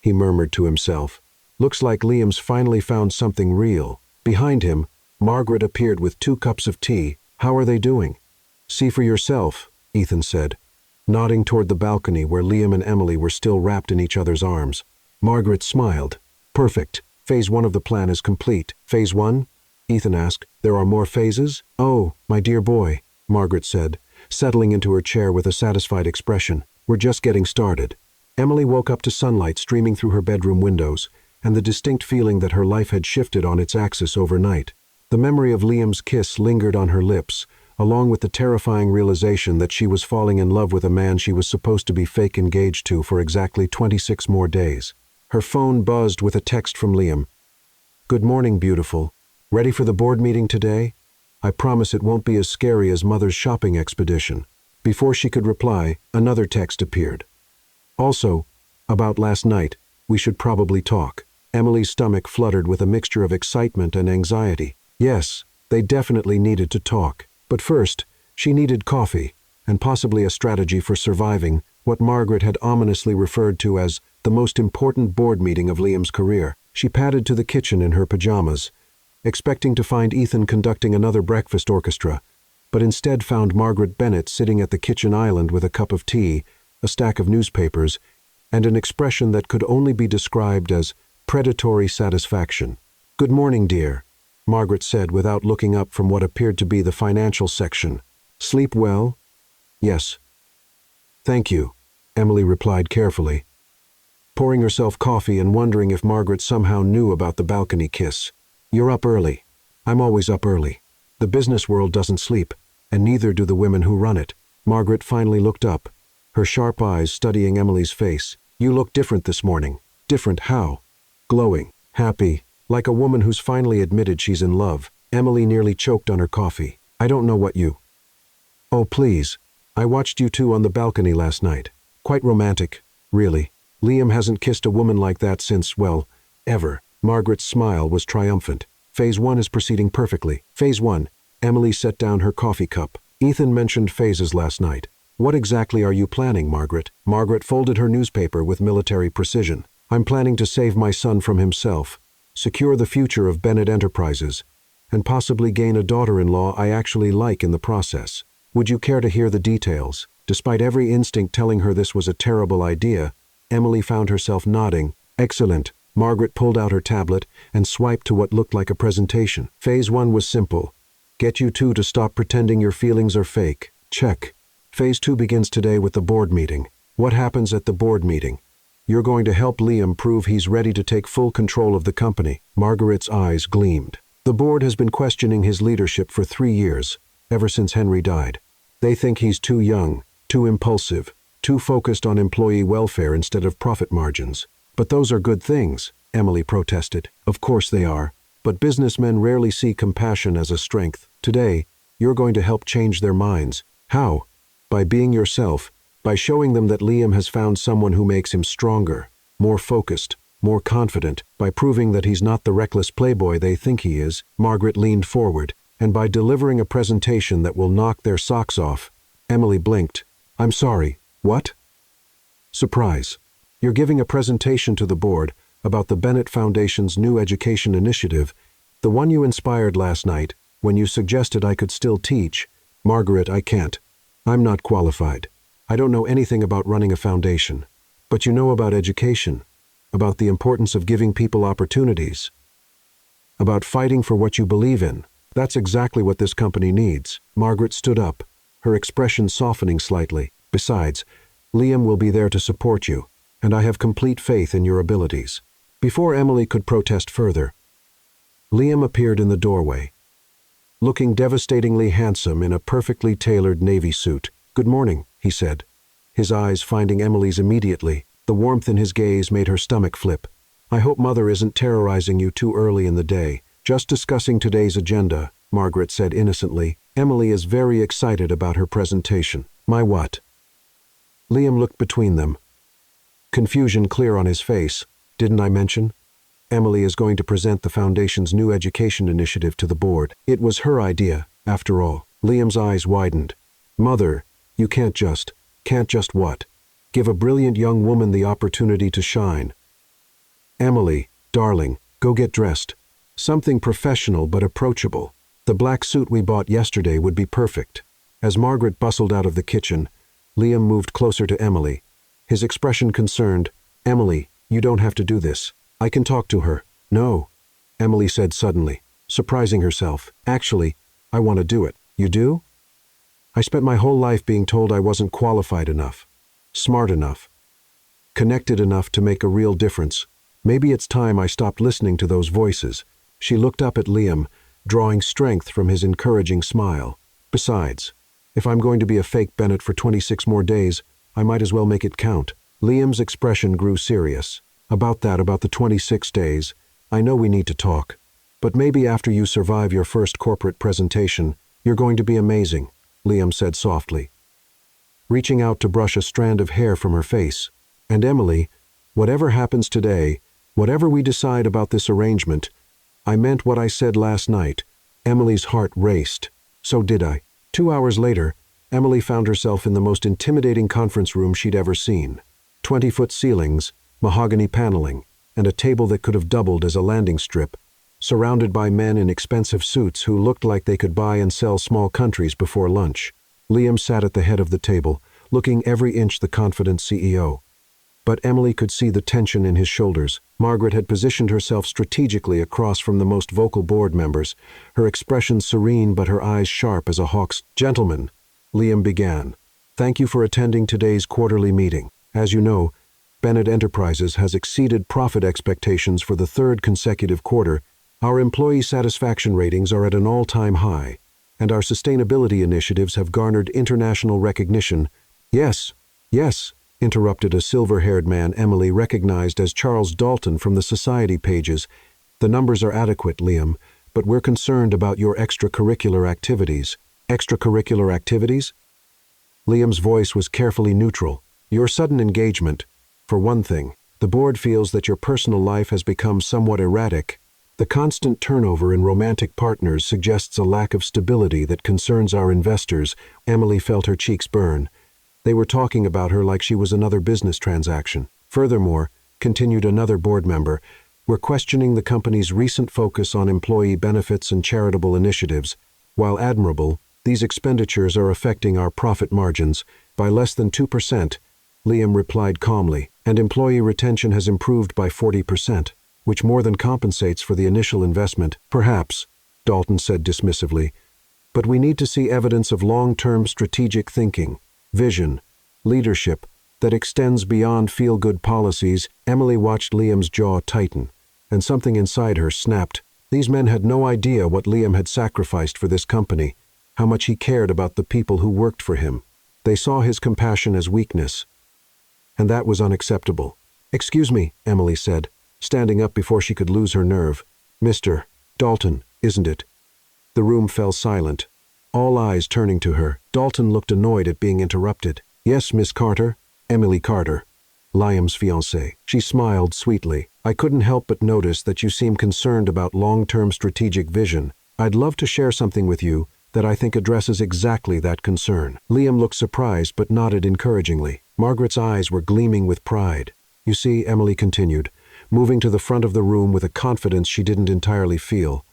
Speaker 1: he murmured to himself. Looks like Liam's finally found something real. Behind him, Margaret appeared with 2 cups of tea. How are they doing? See for yourself, Ethan said, nodding toward the balcony where Liam and Emily were still wrapped in each other's arms. Margaret smiled. Perfect. Phase 1 of the plan is complete. Phase 1? Ethan asked. There are more phases? Oh, my dear boy, Margaret said, settling into her chair with a satisfied expression. We're just getting started. Emily woke up to sunlight streaming through her bedroom windows, and the distinct feeling that her life had shifted on its axis overnight. The memory of Liam's kiss lingered on her lips, along with the terrifying realization that she was falling in love with a man she was supposed to be fake engaged to for exactly 26 more days. Her phone buzzed with a text from Liam. Good morning, beautiful. Ready for the board meeting today? I promise it won't be as scary as Mother's shopping expedition. Before she could reply, another text appeared. Also, about last night, we should probably talk. Emily's stomach fluttered with a mixture of excitement and anxiety. Yes, they definitely needed to talk. But first, she needed coffee, and possibly a strategy for surviving what Margaret had ominously referred to as the most important board meeting of Liam's career. She padded to the kitchen in her pajamas, expecting to find Ethan conducting another breakfast orchestra, but instead found Margaret Bennett sitting at the kitchen island with a cup of tea, a stack of newspapers, and an expression that could only be described as predatory satisfaction. Good morning, dear, Margaret said without looking up from what appeared to be the financial section. Sleep well? Yes. "Thank you," Emily replied carefully, pouring herself coffee and wondering if Margaret somehow knew about the balcony kiss. "You're up early." "I'm always up early. The business world doesn't sleep, and neither do the women who run it." Margaret finally looked up, her sharp eyes studying Emily's face. "You look different this morning." "Different how?" "Glowing, happy, like a woman who's finally admitted she's in love." Emily nearly choked on her coffee. "I don't know what you—" "Oh, please. I watched you two on the balcony last night. Quite romantic, really. Liam hasn't kissed a woman like that since, well, ever." Margaret's smile was triumphant. "Phase 1 is proceeding perfectly." "Phase 1. Emily set down her coffee cup. "Ethan mentioned phases last night. What exactly are you planning, Margaret?" Margaret folded her newspaper with military precision. "I'm planning to save my son from himself, secure the future of Bennett Enterprises, and possibly gain a daughter-in-law I actually like in the process. Would you care to hear the details?" Despite every instinct telling her this was a terrible idea, Emily found herself nodding. "Excellent." Margaret pulled out her tablet and swiped to what looked like a presentation. Phase 1 was simple. Get you two to stop pretending your feelings are fake. Check. Phase 2 begins today with the board meeting. What happens at the board meeting? You're going to help Liam prove he's ready to take full control of the company. Margaret's eyes gleamed. The board has been questioning his leadership for 3 years, ever since Henry died. They think he's too young, too impulsive, too focused on employee welfare instead of profit margins. "But those are good things," Emily protested. "Of course they are, but businessmen rarely see compassion as a strength. Today, you're going to help change their minds. How? By being yourself, by showing them that Liam has found someone who makes him stronger, more focused, more confident, by proving that he's not the reckless playboy they think he is." Margaret leaned forward, and by delivering a presentation that will knock their socks off. Emily blinked. "I'm sorry, what?" "Surprise. You're giving a presentation to the board about the Bennett Foundation's new education initiative, the one you inspired last night when you suggested I could still teach." "Margaret, I can't. I'm not qualified. I don't know anything about running a foundation. But you know about education, about the importance of giving people opportunities, about fighting for what you believe in. That's exactly what this company needs." Margaret stood up, her expression softening slightly. "Besides, Liam will be there to support you, and I have complete faith in your abilities." Before Emily could protest further, Liam appeared in the doorway, looking devastatingly handsome in a perfectly tailored navy suit. "Good morning," he said, his eyes finding Emily's immediately. The warmth in his gaze made her stomach flip. "I hope Mother isn't terrorizing you too early in the day." "Just discussing today's agenda," Margaret said innocently. "Emily is very excited about her presentation." "My what?" Liam looked between them, confusion clear on his face. "Didn't I mention? Emily is going to present the Foundation's new education initiative to the board. It was her idea, after all." Liam's eyes widened. "Mother, you can't just what? Give a brilliant young woman the opportunity to shine." "Emily, darling, go get dressed. Something professional but approachable. The black suit we bought yesterday would be perfect." As Margaret bustled out of the kitchen, Liam moved closer to Emily, his expression concerned. "Emily, you don't have to do this. I can talk to her." "No," Emily said suddenly, surprising herself. "Actually, I want to do it." "You do?" "I spent my whole life being told I wasn't qualified enough, smart enough, connected enough to make a real difference. Maybe it's time I stopped listening to those voices." She looked up at Liam, drawing strength from his encouraging smile. "Besides, if I'm going to be a fake Bennett for 26 more days, I might as well make it count." Liam's expression grew serious. About the 26 days, I know we need to talk. But maybe after you survive your first corporate presentation, you're going to be amazing," Liam said softly, reaching out to brush a strand of hair from her face. "And Emily, whatever happens today, whatever we decide about this arrangement, I meant what I said last night." Emily's heart raced. So did I. 2 hours later, Emily found herself in the most intimidating conference room she'd ever seen. 20-foot ceilings, mahogany paneling, and a table that could have doubled as a landing strip, surrounded by men in expensive suits who looked like they could buy and sell small countries before lunch. Liam sat at the head of the table, looking every inch the confident CEO. But Emily could see the tension in his shoulders. Margaret had positioned herself strategically across from the most vocal board members, her expression serene but her eyes sharp as a hawk's. "Gentlemen," Liam began, Thank you for attending today's quarterly meeting. As you know, Bennett Enterprises has exceeded profit expectations for the third consecutive quarter. Our employee satisfaction ratings are at an all-time high, and our sustainability initiatives have garnered international recognition. Yes, interrupted a silver-haired man Emily recognized as Charles Dalton from the society pages. The numbers are adequate, Liam, but we're concerned about your extracurricular activities. Extracurricular activities? Liam's voice was carefully neutral. Your sudden engagement. For one thing, the board feels that your personal life has become somewhat erratic. The constant turnover in romantic partners suggests a lack of stability that concerns our investors. Emily felt her cheeks burn. They were talking about her like she was another business transaction. Furthermore, continued another board member, we're questioning the company's recent focus on employee benefits and charitable initiatives. While admirable, these expenditures are affecting our profit margins by less than 2%, Liam replied calmly, and employee retention has improved by 40%, which more than compensates for the initial investment. Perhaps, Dalton said dismissively, but we need to see evidence of long-term strategic thinking, vision, leadership that extends beyond feel-good policies. Emily watched Liam's jaw tighten, and something inside her snapped. These men had no idea what Liam had sacrificed for this company, how much he cared about the people who worked for him. They saw his compassion as weakness, and that was unacceptable. Excuse me, Emily said, standing up before she could lose her nerve. Mr. Dalton, isn't it? The room fell silent, all eyes turning to her. Dalton looked annoyed at being interrupted. Yes, Miss Carter. Emily Carter, Liam's fiancée. She smiled sweetly. I couldn't help but notice that you seem concerned about long-term strategic vision. I'd love to share something with you that I think addresses exactly that concern. Liam looked surprised but nodded encouragingly. Margaret's eyes were gleaming with pride. You see, Emily continued, moving to the front of the room with a confidence she didn't entirely feel.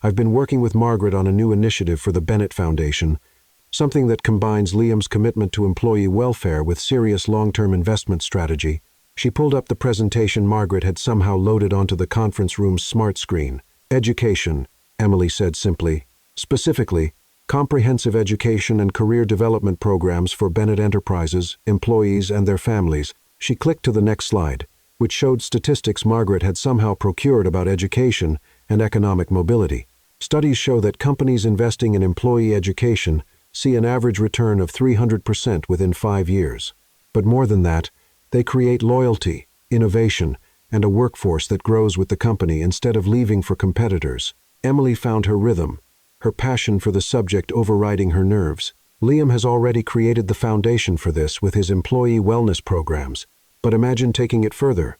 Speaker 1: I've been working with Margaret on a new initiative for the Bennett Foundation, something that combines Liam's commitment to employee welfare with serious long-term investment strategy. She pulled up the presentation Margaret had somehow loaded onto the conference room's smart screen. Education, Emily said simply. Specifically, comprehensive education and career development programs for Bennett Enterprises, employees, and their families. She clicked to the next slide, which showed statistics Margaret had somehow procured about education and economic mobility. Studies show that companies investing in employee education see an average return of 300% within 5 years. But more than that, they create loyalty, innovation, and a workforce that grows with the company instead of leaving for competitors. Emily found her rhythm, her passion for the subject overriding her nerves. Liam has already created the foundation for this with his employee wellness programs. But imagine taking it further.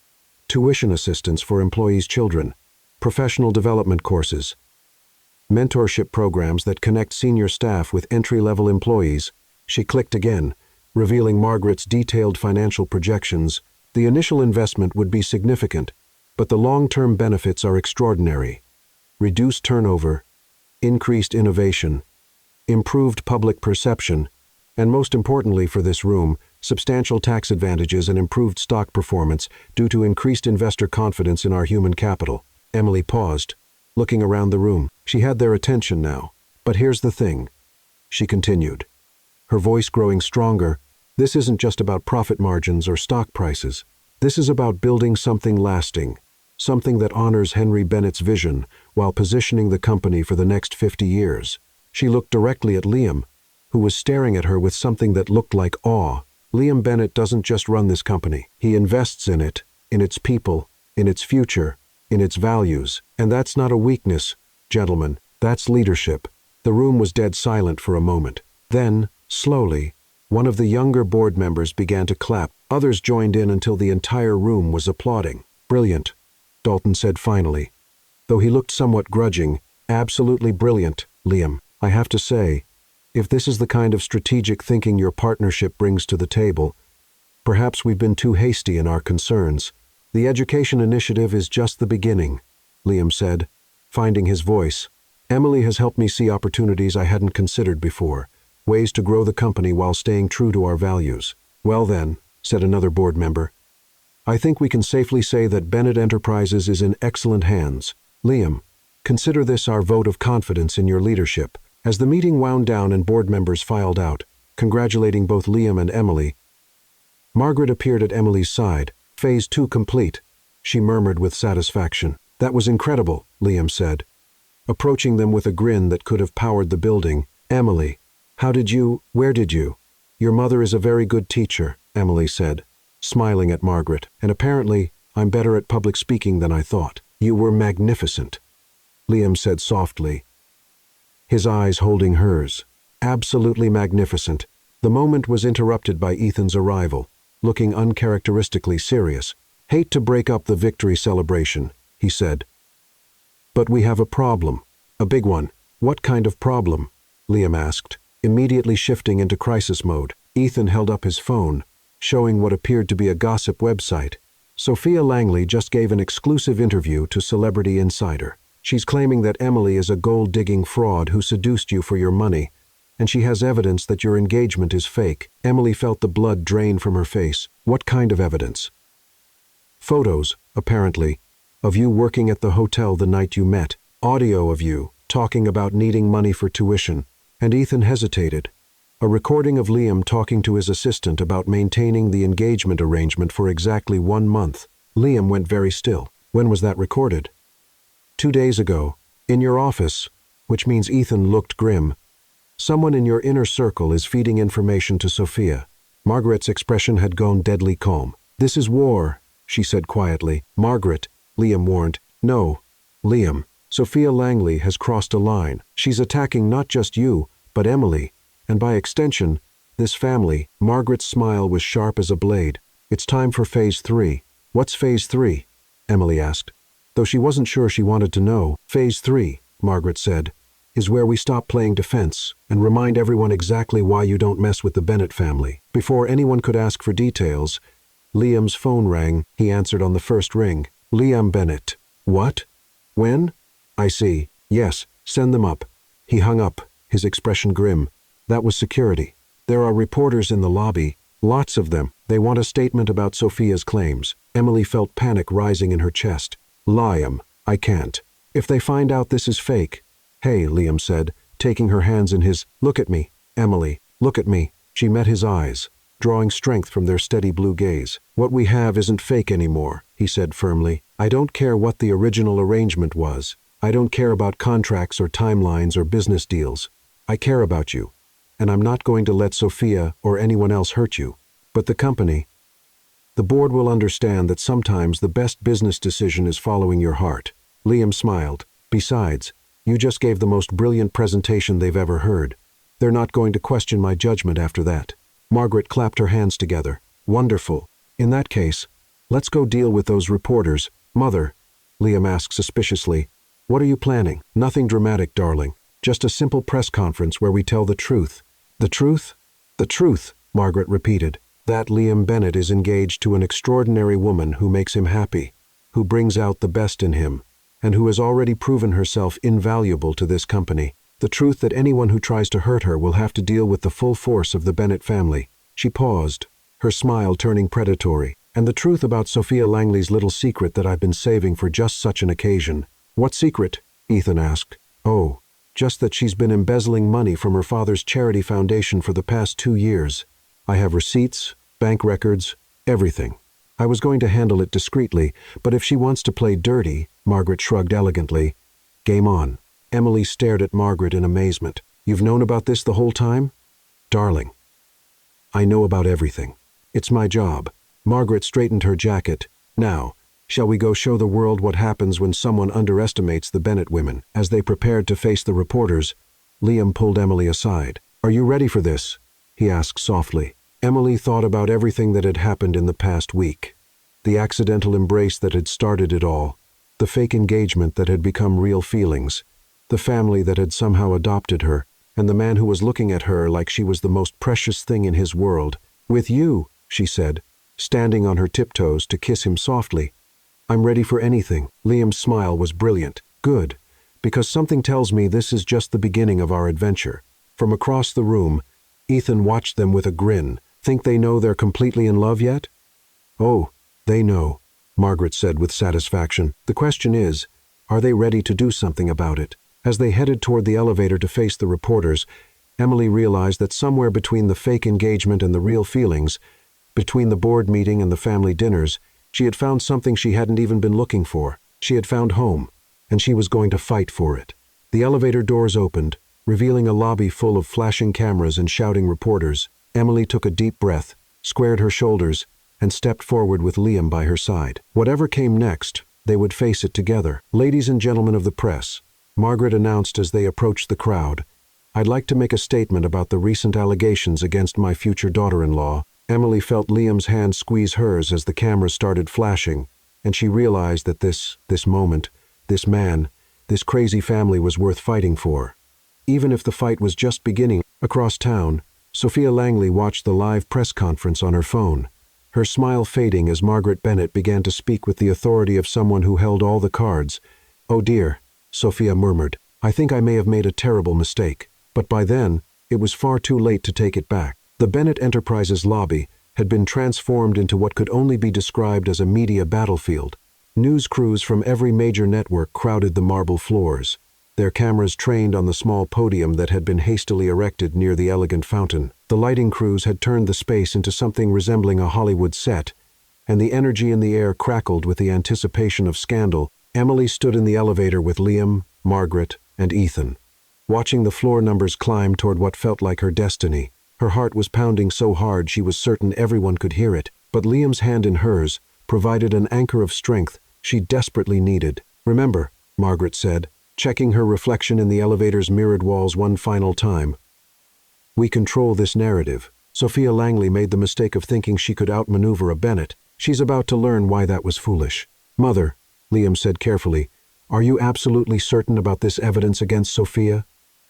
Speaker 1: Tuition assistance for employees' children, professional development courses, mentorship programs that connect senior staff with entry-level employees. She clicked again, revealing Margaret's detailed financial projections. The initial investment would be significant, but the long-term benefits are extraordinary. Reduced turnover, increased innovation, improved public perception, and most importantly for this room, substantial tax advantages and improved stock performance due to increased investor confidence in our human capital. Emily paused, looking around the room. She had their attention now. But here's the thing, she continued, her voice growing stronger. This isn't just about profit margins or stock prices. This is about building something lasting, something that honors Henry Bennett's vision while positioning the company for the next 50 years. She looked directly at Liam, who was staring at her with something that looked like awe. Liam Bennett doesn't just run this company. He invests in it, in its people, in its future, in its values. And that's not a weakness, gentlemen. That's leadership. The room was dead silent for a moment. Then, slowly, one of the younger board members began to clap. Others joined in until the entire room was applauding. Brilliant, Dalton said finally, though he looked somewhat grudging. Absolutely brilliant, Liam. I have to say, if this is the kind of strategic thinking your partnership brings to the table, perhaps we've been too hasty in our concerns. The education initiative is just the beginning, Liam said, finding his voice. Emily has helped me see opportunities I hadn't considered before, ways to grow the company while staying true to our values. Well then, said another board member, I think we can safely say that Bennett Enterprises is in excellent hands. Liam, consider this our vote of confidence in your leadership. As the meeting wound down and board members filed out, congratulating both Liam and Emily. Margaret appeared at Emily's side. Phase 2 complete, she murmured with satisfaction. That was incredible, Liam said, approaching them with a grin that could have powered the building. Emily, where did you? Your mother is a very good teacher, Emily said, smiling at Margaret, and apparently I'm better at public speaking than I thought. You were magnificent, Liam said softly, his eyes holding hers. Absolutely magnificent. The moment was interrupted by Ethan's arrival, looking uncharacteristically serious. Hate to break up the victory celebration, he said. But we have a problem. A big one. What kind of problem? Liam asked, immediately shifting into crisis mode. Ethan held up his phone, showing what appeared to be a gossip website. Sophia Langley just gave an exclusive interview to Celebrity Insider. She's claiming that Emily is a gold-digging fraud who seduced you for your money, and she has evidence that your engagement is fake. Emily felt the blood drain from her face. What kind of evidence? Photos, apparently, of you working at the hotel the night you met. Audio of you talking about needing money for tuition. And Ethan hesitated. A recording of Liam talking to his assistant about maintaining the engagement arrangement for exactly 1 month. Liam went very still. When was that recorded? 2 days ago. In your office, which means Ethan looked grim. Someone in your inner circle is feeding information to Sophia. Margaret's expression had gone deadly calm. This is war, she said quietly. Margaret, Liam warned. No, Liam. Sophia Langley has crossed a line. She's attacking not just you, but Emily, and by extension, this family. Margaret's smile was sharp as a blade. It's time for phase 3. What's phase 3? Emily asked, though she wasn't sure she wanted to know. Phase 3, Margaret said, is where we stop playing defense and remind everyone exactly why you don't mess with the Bennett family. Before anyone could ask for details, Liam's phone rang. He answered on the first ring. Liam Bennett. What? When? I see. Yes, send them up. He hung up, his expression grim. That was security. There are reporters in the lobby, lots of them. They want a statement about Sophia's claims. Emily felt panic rising in her chest. Liam, I can't. If they find out this is fake. Hey, Liam said, taking her hands in his. Look at me, Emily, look at me. She met his eyes, drawing strength from their steady blue gaze. What we have isn't fake anymore, he said firmly. I don't care what the original arrangement was. I don't care about contracts or timelines or business deals. I care about you, and I'm not going to let Sophia or anyone else hurt you. But the company, the board will understand that sometimes the best business decision is following your heart. Liam smiled. Besides, you just gave the most brilliant presentation they've ever heard. They're not going to question my judgment after that. Margaret clapped her hands together. Wonderful. In that case, let's go deal with those reporters. Mother, Liam asked suspiciously, what are you planning? Nothing dramatic, darling. Just a simple press conference where we tell the truth. The truth? The truth, Margaret repeated. That Liam Bennett is engaged to an extraordinary woman who makes him happy, who brings out the best in him, and who has already proven herself invaluable to this company. The truth that anyone who tries to hurt her will have to deal with the full force of the Bennett family. She paused, her smile turning predatory. And the truth about Sophia Langley's little secret that I've been saving for just such an occasion. What secret? Ethan asked. Oh, just that she's been embezzling money from her father's charity foundation for the past 2 years. I have receipts, bank records, everything. I was going to handle it discreetly, but if she wants to play dirty, Margaret shrugged elegantly. Game on. Emily stared at Margaret in amazement. You've known about this the whole time? Darling, I know about everything. It's my job. Margaret straightened her jacket. Now, shall we go show the world what happens when someone underestimates the Bennett women? As they prepared to face the reporters, Liam pulled Emily aside. Are you ready for this? He asked softly. Emily thought about everything that had happened in the past week. The accidental embrace that had started it all. The fake engagement that had become real feelings. The family that had somehow adopted her. And the man who was looking at her like she was the most precious thing in his world. With you, she said, standing on her tiptoes to kiss him softly. I'm ready for anything. Liam's smile was brilliant. Good, because something tells me this is just the beginning of our adventure. From across the room, Ethan watched them with a grin. Think they know they're completely in love yet? Oh, they know, Margaret said with satisfaction. The question is, are they ready to do something about it? As they headed toward the elevator to face the reporters, Emily realized that somewhere between the fake engagement and the real feelings, between the board meeting and the family dinners, she had found something she hadn't even been looking for. She had found home, and she was going to fight for it. The elevator doors opened, revealing a lobby full of flashing cameras and shouting reporters. Emily took a deep breath, squared her shoulders, and stepped forward with Liam by her side. Whatever came next, they would face it together. "Ladies and gentlemen of the press," Margaret announced as they approached the crowd, "I'd like to make a statement about the recent allegations against my future daughter-in-law." Emily felt Liam's hand squeeze hers as the cameras started flashing, and she realized that this moment, this man, this crazy family was worth fighting for. Even if the fight was just beginning. Across town, Sophia Langley watched the live press conference on her phone, her smile fading as Margaret Bennett began to speak with the authority of someone who held all the cards. "Oh dear," Sophia murmured, "I think I may have made a terrible mistake." But by then, it was far too late to take it back. The Bennett Enterprises lobby had been transformed into what could only be described as a media battlefield. News crews from every major network crowded the marble floors, their cameras trained on the small podium that had been hastily erected near the elegant fountain. The lighting crews had turned the space into something resembling a Hollywood set, and the energy in the air crackled with the anticipation of scandal. Emily stood in the elevator with Liam, Margaret, and Ethan, watching the floor numbers climb toward what felt like her destiny. Her heart was pounding so hard she was certain everyone could hear it, but Liam's hand in hers provided an anchor of strength she desperately needed. "Remember," Margaret said, checking her reflection in the elevator's mirrored walls one final time, "we control this narrative." Sophia Langley made the mistake of thinking she could outmaneuver a Bennett. She's about to learn why that was foolish. "Mother," Liam said carefully, "are you absolutely certain about this evidence against Sophia?"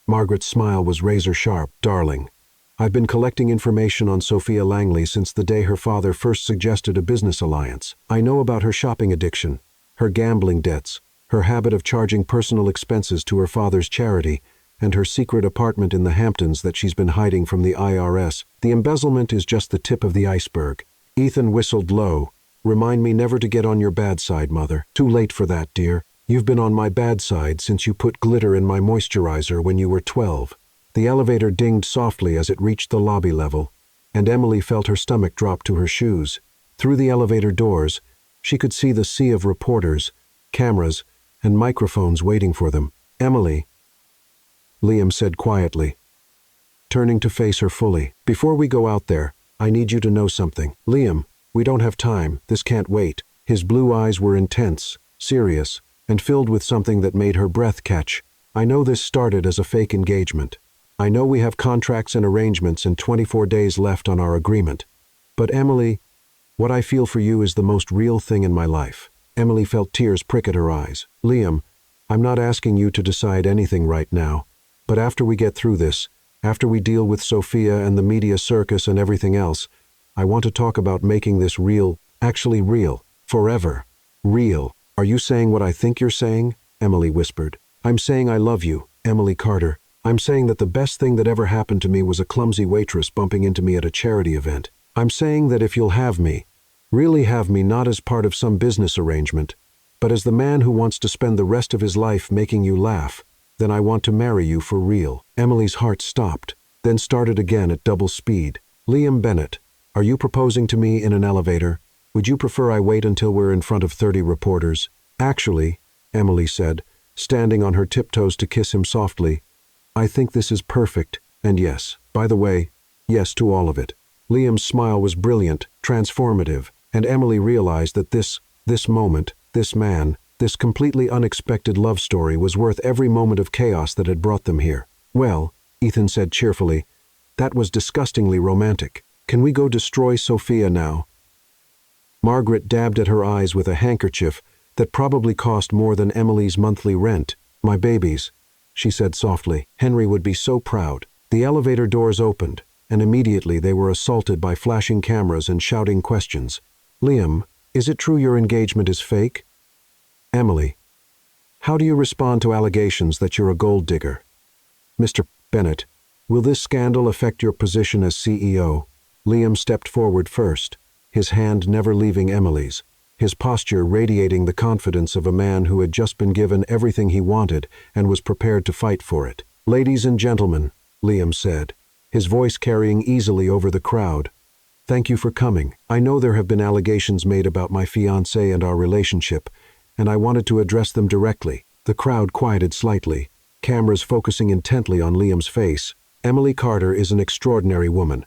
Speaker 1: Margaret's smile was razor-sharp. "Darling, I've been collecting information on Sophia Langley since the day her father first suggested a business alliance. I know about her shopping addiction, her gambling debts, her habit of charging personal expenses to her father's charity, and her secret apartment in the Hamptons that she's been hiding from the IRS. The embezzlement is just the tip of the iceberg." Ethan whistled low. "Remind me never to get on your bad side, Mother." "Too late for that, dear. You've been on my bad side since you put glitter in my moisturizer when you were 12. The elevator dinged softly as it reached the lobby level, and Emily felt her stomach drop to her shoes. Through the elevator doors, she could see the sea of reporters, cameras, and microphones waiting for them. "Emily," Liam said quietly, turning to face her fully, "before we go out there, I need you to know something." "Liam, we don't have time. This can't wait." His blue eyes were intense, serious, and filled with something that made her breath catch. "I know this started as a fake engagement. I know we have contracts and arrangements and 24 days left on our agreement. But Emily, what I feel for you is the most real thing in my life." Emily felt tears prick at her eyes. "Liam, I'm not asking you to decide anything right now, but after we get through this, after we deal with Sophia and the media circus and everything else, I want to talk about making this real, actually real, forever, real." "Are you saying what I think you're saying?" Emily whispered. "I'm saying I love you, Emily Carter. I'm saying that the best thing that ever happened to me was a clumsy waitress bumping into me at a charity event. I'm saying that if you'll have me, really have me not as part of some business arrangement, but as the man who wants to spend the rest of his life making you laugh, then I want to marry you for real." Emily's heart stopped, then started again at double speed. "Liam Bennett, are you proposing to me in an elevator? Would you prefer I wait until we're in front of 30 reporters?" "Actually," Emily said, standing on her tiptoes to kiss him softly, "I think this is perfect, and yes, by the way, yes to all of it." Liam's smile was brilliant, transformative, and Emily realized that this moment, this man, this completely unexpected love story was worth every moment of chaos that had brought them here. "Well," Ethan said cheerfully, "that was disgustingly romantic. Can we go destroy Sophia now?" Margaret dabbed at her eyes with a handkerchief that probably cost more than Emily's monthly rent. "My babies," she said softly. "Henry would be so proud." The elevator doors opened, and immediately they were assaulted by flashing cameras and shouting questions. "Liam, is it true your engagement is fake?" "Emily, how do you respond to allegations that you're a gold digger?" "Mr. Bennett, will this scandal affect your position as CEO?" Liam stepped forward first, his hand never leaving Emily's, his posture radiating the confidence of a man who had just been given everything he wanted and was prepared to fight for it. "Ladies and gentlemen," Liam said, his voice carrying easily over the crowd. "Thank you for coming. I know there have been allegations made about my fiancé and our relationship, and I wanted to address them directly." The crowd quieted slightly, cameras focusing intently on Liam's face. "Emily Carter is an extraordinary woman,"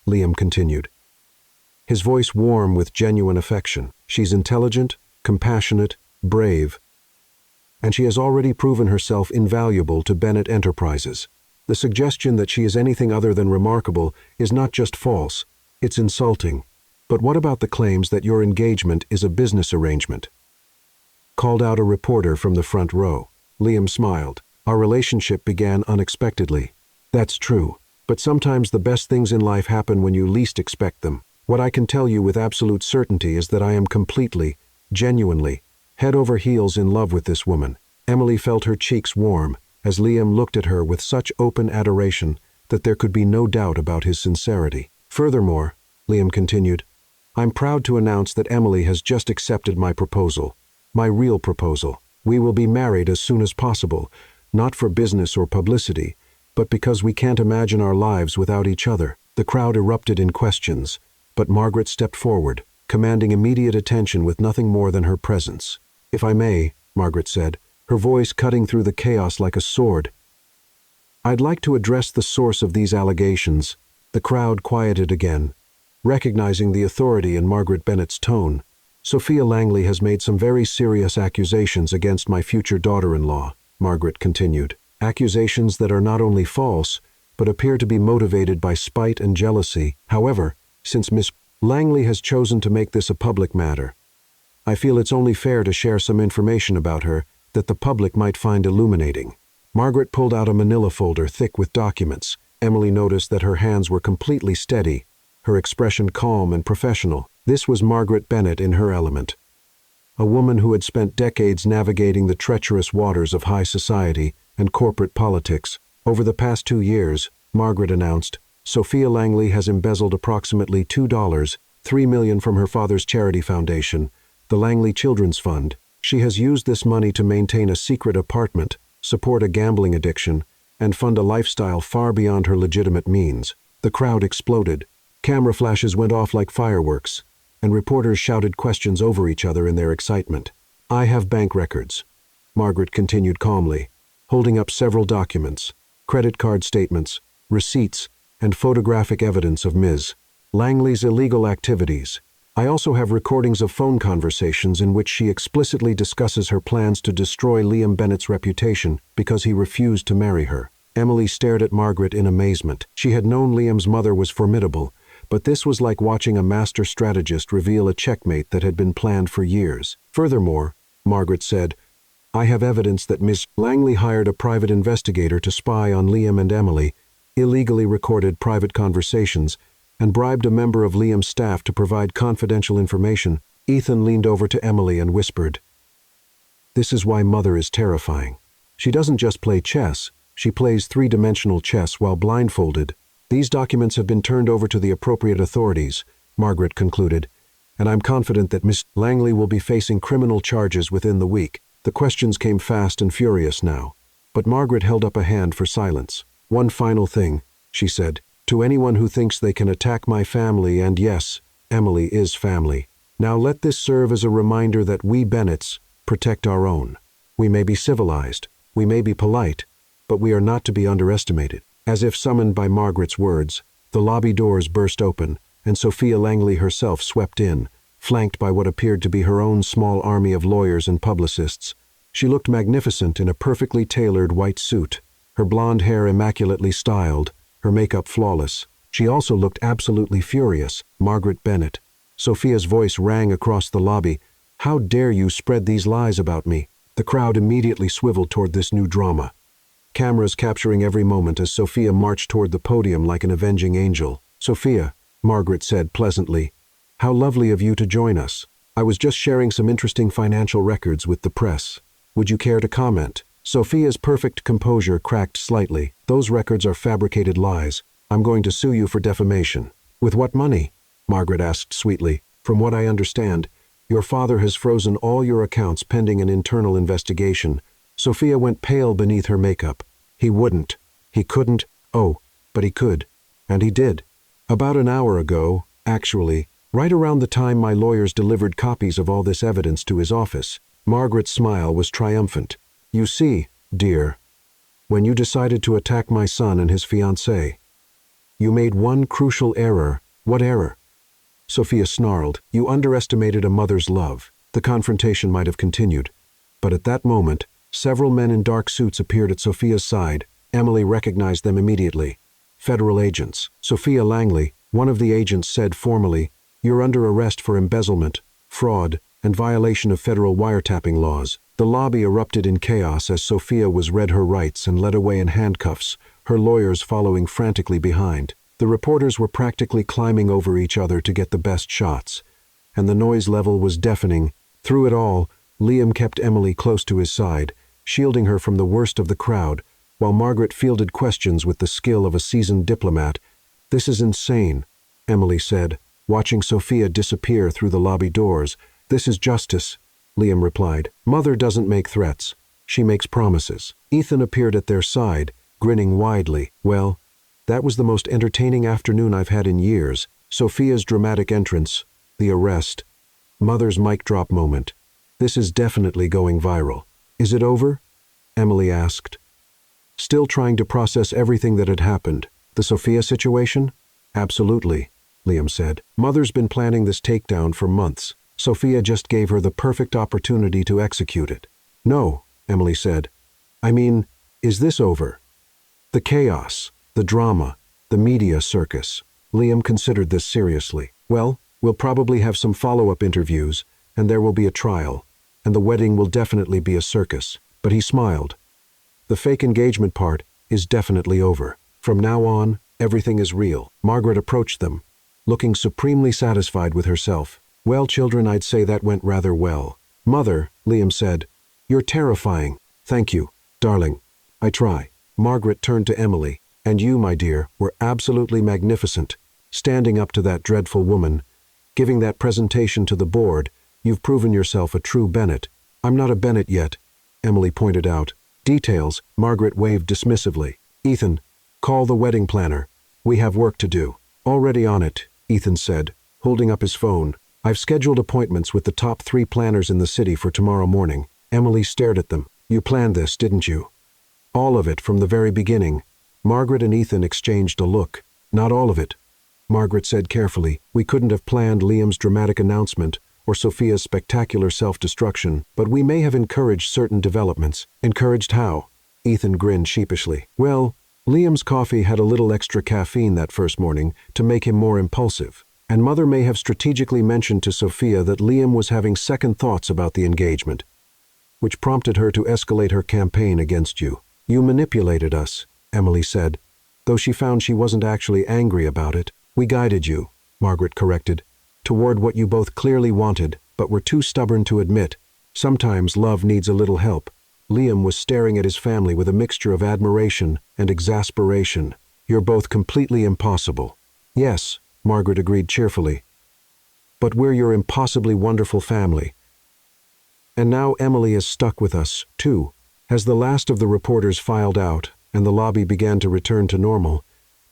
Speaker 1: Liam continued, his voice warm with genuine affection. "She's intelligent, compassionate, brave, and she has already proven herself invaluable to Bennett Enterprises. The suggestion that she is anything other than remarkable is not just false, it's insulting. But what about the claims that your engagement is a business arrangement?" called out a reporter from the front row. Liam smiled. "Our relationship began unexpectedly." "That's true, but sometimes the best things in life happen when you least expect them. What I can tell you with absolute certainty is that I am completely, genuinely, head over heels in love with this woman." Emily felt her cheeks warm as Liam looked at her with such open adoration that there could be no doubt about his sincerity. "Furthermore," Liam continued, "I'm proud to announce that Emily has just accepted my proposal. My real proposal. We will be married as soon as possible, not for business or publicity, but because we can't imagine our lives without each other." The crowd erupted in questions, but Margaret stepped forward, commanding immediate attention with nothing more than her presence. "If I may," Margaret said, her voice cutting through the chaos like a sword, "I'd like to address the source of these allegations." The crowd quieted again, recognizing the authority in Margaret Bennett's tone. "Sophia Langley has made some very serious accusations against my future daughter-in-law," Margaret continued. "Accusations that are not only false, but appear to be motivated by spite and jealousy. However, since Miss Langley has chosen to make this a public matter, I feel it's only fair to share some information about her that the public might find illuminating." Margaret pulled out a manila folder thick with documents. Emily noticed that her hands were completely steady, her expression calm and professional. This was Margaret Bennett in her element. A woman who had spent decades navigating the treacherous waters of high society and corporate politics. "Over the past 2 years," Margaret announced, "Sophia Langley has embezzled approximately $3 million from her father's charity foundation, the Langley Children's Fund. She has used this money to maintain a secret apartment, support a gambling addiction, and fund a lifestyle far beyond her legitimate means." The crowd exploded. Camera flashes went off like fireworks, and reporters shouted questions over each other in their excitement. "I have bank records," Margaret continued calmly, holding up several documents, credit card statements, receipts, and photographic evidence of Ms. Langley's illegal activities. "I also have recordings of phone conversations in which she explicitly discusses her plans to destroy Liam Bennett's reputation because he refused to marry her." Emily stared at Margaret in amazement. She had known Liam's mother was formidable, but this was like watching a master strategist reveal a checkmate that had been planned for years. "Furthermore," Margaret said, "I have evidence that Miss Langley hired a private investigator to spy on Liam and Emily, illegally recorded private conversations, and bribed a member of Liam's staff to provide confidential information." Ethan leaned over to Emily and whispered, "This is why Mother is terrifying. She doesn't just play chess, she plays three-dimensional chess while blindfolded." "These documents have been turned over to the appropriate authorities," Margaret concluded, "and I'm confident that Miss Langley will be facing criminal charges within the week." The questions came fast and furious now, but Margaret held up a hand for silence. "One final thing," she said, "to anyone who thinks they can attack my family, and yes, Emily is family. Now let this serve as a reminder that we Bennetts protect our own. We may be civilized, we may be polite, but we are not to be underestimated." As if summoned by Margaret's words, the lobby doors burst open, and Sophia Langley herself swept in, flanked by what appeared to be her own small army of lawyers and publicists. She looked magnificent in a perfectly tailored white suit, her blonde hair immaculately styled, her makeup flawless. She also looked absolutely furious. "Margaret Bennett." Sophia's voice rang across the lobby. "How dare you spread these lies about me?" The crowd immediately swiveled toward this new drama, cameras capturing every moment as Sophia marched toward the podium like an avenging angel. "Sophia," Margaret said pleasantly, "how lovely of you to join us. I was just sharing some interesting financial records with the press. Would you care to comment?" Sophia's perfect composure cracked slightly. "Those records are fabricated lies. I'm going to sue you for defamation." "With what money?" Margaret asked sweetly. "From what I understand, your father has frozen all your accounts pending an internal investigation." Sophia went pale beneath her makeup. "He wouldn't. He couldn't. Oh, but he could. And he did. About an hour ago, actually, right around the time my lawyers delivered copies of all this evidence to his office. Margaret's smile was triumphant. You see, dear, when you decided to attack my son and his fiancée, you made one crucial error. What error? Sophia snarled. You underestimated a mother's love. The confrontation might have continued. But at that moment, several men in dark suits appeared at Sophia's side. Emily recognized them immediately. Federal agents. Sophia Langley, one of the agents, said formally, "You're under arrest for embezzlement, fraud, and violation of federal wiretapping laws." The lobby erupted in chaos as Sophia was read her rights and led away in handcuffs, her lawyers following frantically behind. The reporters were practically climbing over each other to get the best shots, and the noise level was deafening. Through it all, Liam kept Emily close to his side, shielding her from the worst of the crowd, while Margaret fielded questions with the skill of a seasoned diplomat. "This is insane," Emily said, watching Sophia disappear through the lobby doors. "This is justice," Liam replied. "Mother doesn't make threats. She makes promises." Ethan appeared at their side, grinning widely. "Well, that was the most entertaining afternoon I've had in years." Sophia's dramatic entrance, the arrest, Mother's mic drop moment. "This is definitely going viral." "Is it over?" Emily asked. Still trying to process everything that had happened. "The Sophia situation?" "Absolutely," Liam said. "Mother's been planning this takedown for months. Sophia just gave her the perfect opportunity to execute it." "No," Emily said. "I mean, is this over? The chaos, the drama, the media circus." Liam considered this seriously. "Well, we'll probably have some follow-up interviews, and there will be a trial, and the wedding will definitely be a circus." But he smiled. "The fake engagement part is definitely over. From now on, everything is real." Margaret approached them, looking supremely satisfied with herself. "Well, children, I'd say that went rather well." "Mother," Liam said, "you're terrifying." "Thank you, darling. I try." Margaret turned to Emily. "And you, my dear, were absolutely magnificent. Standing up to that dreadful woman, giving that presentation to the board, you've proven yourself a true Bennett." "I'm not a Bennett yet," Emily pointed out. "Details," Margaret waved dismissively. "Ethan, call the wedding planner. We have work to do." "Already on it," Ethan said, holding up his phone. "I've scheduled appointments with the top 3 planners in the city for tomorrow morning." Emily stared at them. "You planned this, didn't you?" "All of it from the very beginning." Margaret and Ethan exchanged a look. "Not all of it," Margaret said carefully. "We couldn't have planned Liam's dramatic announcement or Sophia's spectacular self-destruction, but we may have encouraged certain developments." "Encouraged how?" Ethan grinned sheepishly. "Well, Liam's coffee had a little extra caffeine that first morning to make him more impulsive. And Mother may have strategically mentioned to Sophia that Liam was having second thoughts about the engagement, which prompted her to escalate her campaign against you." "You manipulated us," Emily said, though she found she wasn't actually angry about it. "We guided you," Margaret corrected, "toward what you both clearly wanted, but were too stubborn to admit. Sometimes love needs a little help." Liam was staring at his family with a mixture of admiration and exasperation. "You're both completely impossible." "Yes," Margaret agreed cheerfully, "but we're your impossibly wonderful family. And now Emily is stuck with us, too." As the last of the reporters filed out and the lobby began to return to normal,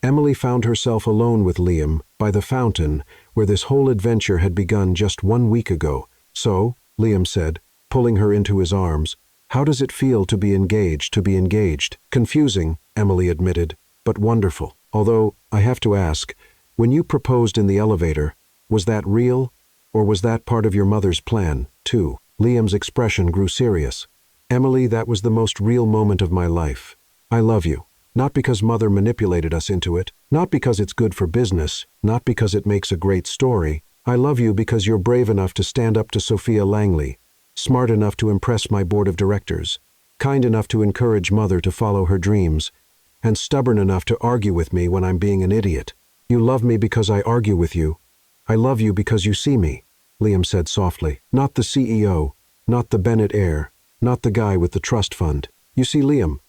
Speaker 1: Emily found herself alone with Liam by the fountain where this whole adventure had begun just 1 week ago. "So," Liam said, pulling her into his arms, "how does it feel to be engaged, to be engaged?" "Confusing," Emily admitted, "but wonderful. Although, I have to ask, when you proposed in the elevator, was that real, or was that part of your mother's plan, too?" Liam's expression grew serious. "Emily, that was the most real moment of my life. I love you. Not because Mother manipulated us into it, not because it's good for business, not because it makes a great story. I love you because you're brave enough to stand up to Sophia Langley, smart enough to impress my board of directors, kind enough to encourage Mother to follow her dreams, and stubborn enough to argue with me when I'm being an idiot. You love me because I argue with you. I love you because you see me," Liam said softly. "Not the CEO, not the Bennett heir, not the guy with the trust fund. You see Liam,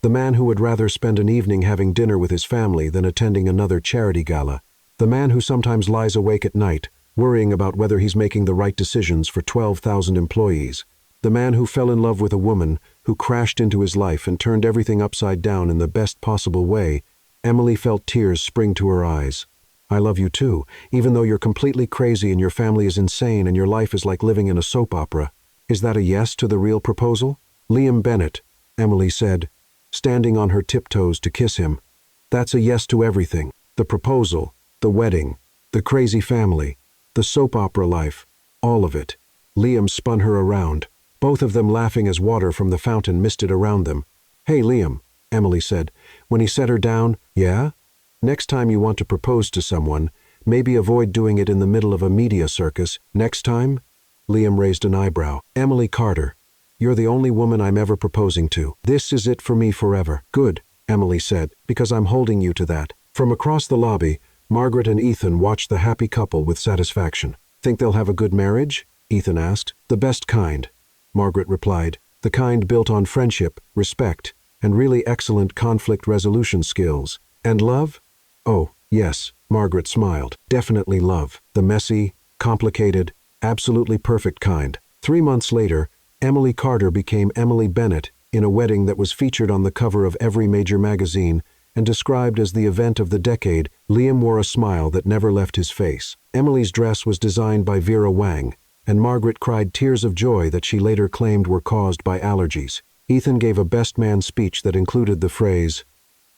Speaker 1: the man who would rather spend an evening having dinner with his family than attending another charity gala. The man who sometimes lies awake at night, worrying about whether he's making the right decisions for 12,000 employees. The man who fell in love with a woman who crashed into his life and turned everything upside down in the best possible way, Emily felt tears spring to her eyes. I love you too, even though you're completely crazy and your family is insane and your life is like living in a soap opera. Is that a yes to the real proposal? Liam Bennett, Emily said, standing on her tiptoes to kiss him. That's a yes to everything. The proposal, the wedding, the crazy family, the soap opera life, all of it. Liam spun her around, both of them laughing as water from the fountain misted around them. Hey, Liam, Emily said, when he set her down. Yeah? Next time you want to propose to someone, maybe avoid doing it in the middle of a media circus. Next time? Liam raised an eyebrow. Emily Carter, you're the only woman I'm ever proposing to. This is it for me forever. Good, Emily said, because I'm holding you to that. From across the lobby, Margaret and Ethan watched the happy couple with satisfaction. Think they'll have a good marriage? Ethan asked. The best kind, Margaret replied. The kind built on friendship, respect, and really excellent conflict resolution skills. And love? Oh, yes, Margaret smiled. Definitely love. The messy, complicated, absolutely perfect kind. 3 months later, Emily Carter became Emily Bennett in a wedding that was featured on the cover of every major magazine and described as the event of the decade. Liam wore a smile that never left his face. Emily's dress was designed by Vera Wang, and Margaret cried tears of joy that she later claimed were caused by allergies. Ethan gave a best man speech that included the phrase,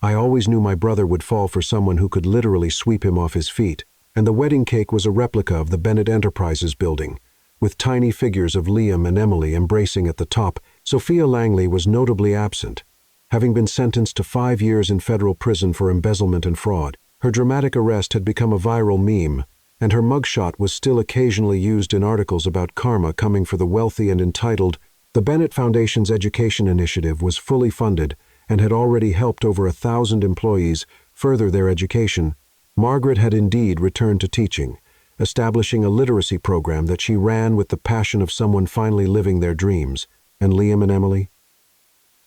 Speaker 1: I always knew my brother would fall for someone who could literally sweep him off his feet. And the wedding cake was a replica of the Bennett Enterprises building, with tiny figures of Liam and Emily embracing at the top. Sophia Langley was notably absent, having been sentenced to 5 years in federal prison for embezzlement and fraud. Her dramatic arrest had become a viral meme, and her mugshot was still occasionally used in articles about karma coming for the wealthy and entitled. The Bennett Foundation's education initiative was fully funded and had already helped over 1,000 employees further their education. Margaret had indeed returned to teaching, establishing a literacy program that she ran with the passion of someone finally living their dreams. And Liam and Emily?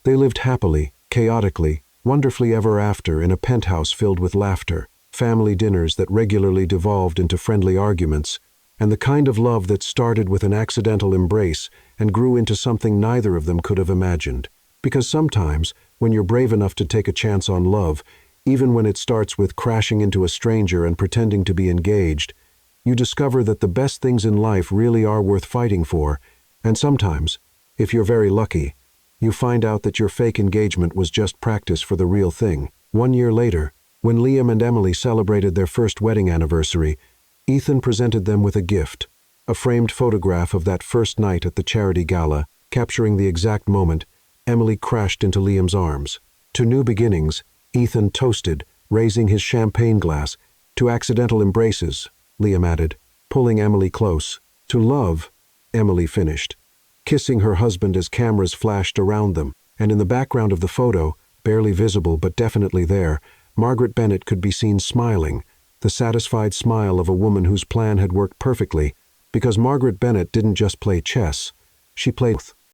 Speaker 1: They lived happily, chaotically, wonderfully ever after in a penthouse filled with laughter, family dinners that regularly devolved into friendly arguments, and the kind of love that started with an accidental embrace and grew into something neither of them could have imagined. Because sometimes, when you're brave enough to take a chance on love, even when it starts with crashing into a stranger and pretending to be engaged, you discover that the best things in life really are worth fighting for, and sometimes, if you're very lucky, you find out that your fake engagement was just practice for the real thing. 1 year later, when Liam and Emily celebrated their first wedding anniversary, Ethan presented them with a gift, a framed photograph of that first night at the charity gala, capturing the exact moment Emily crashed into Liam's arms. To new beginnings, Ethan toasted, raising his champagne glass. To accidental embraces, Liam added, pulling Emily close. To love, Emily finished, kissing her husband as cameras flashed around them, and in the background of the photo, barely visible but definitely there, Margaret Bennett could be seen smiling, the satisfied smile of a woman whose plan had worked perfectly, because Margaret Bennett didn't just play chess, she played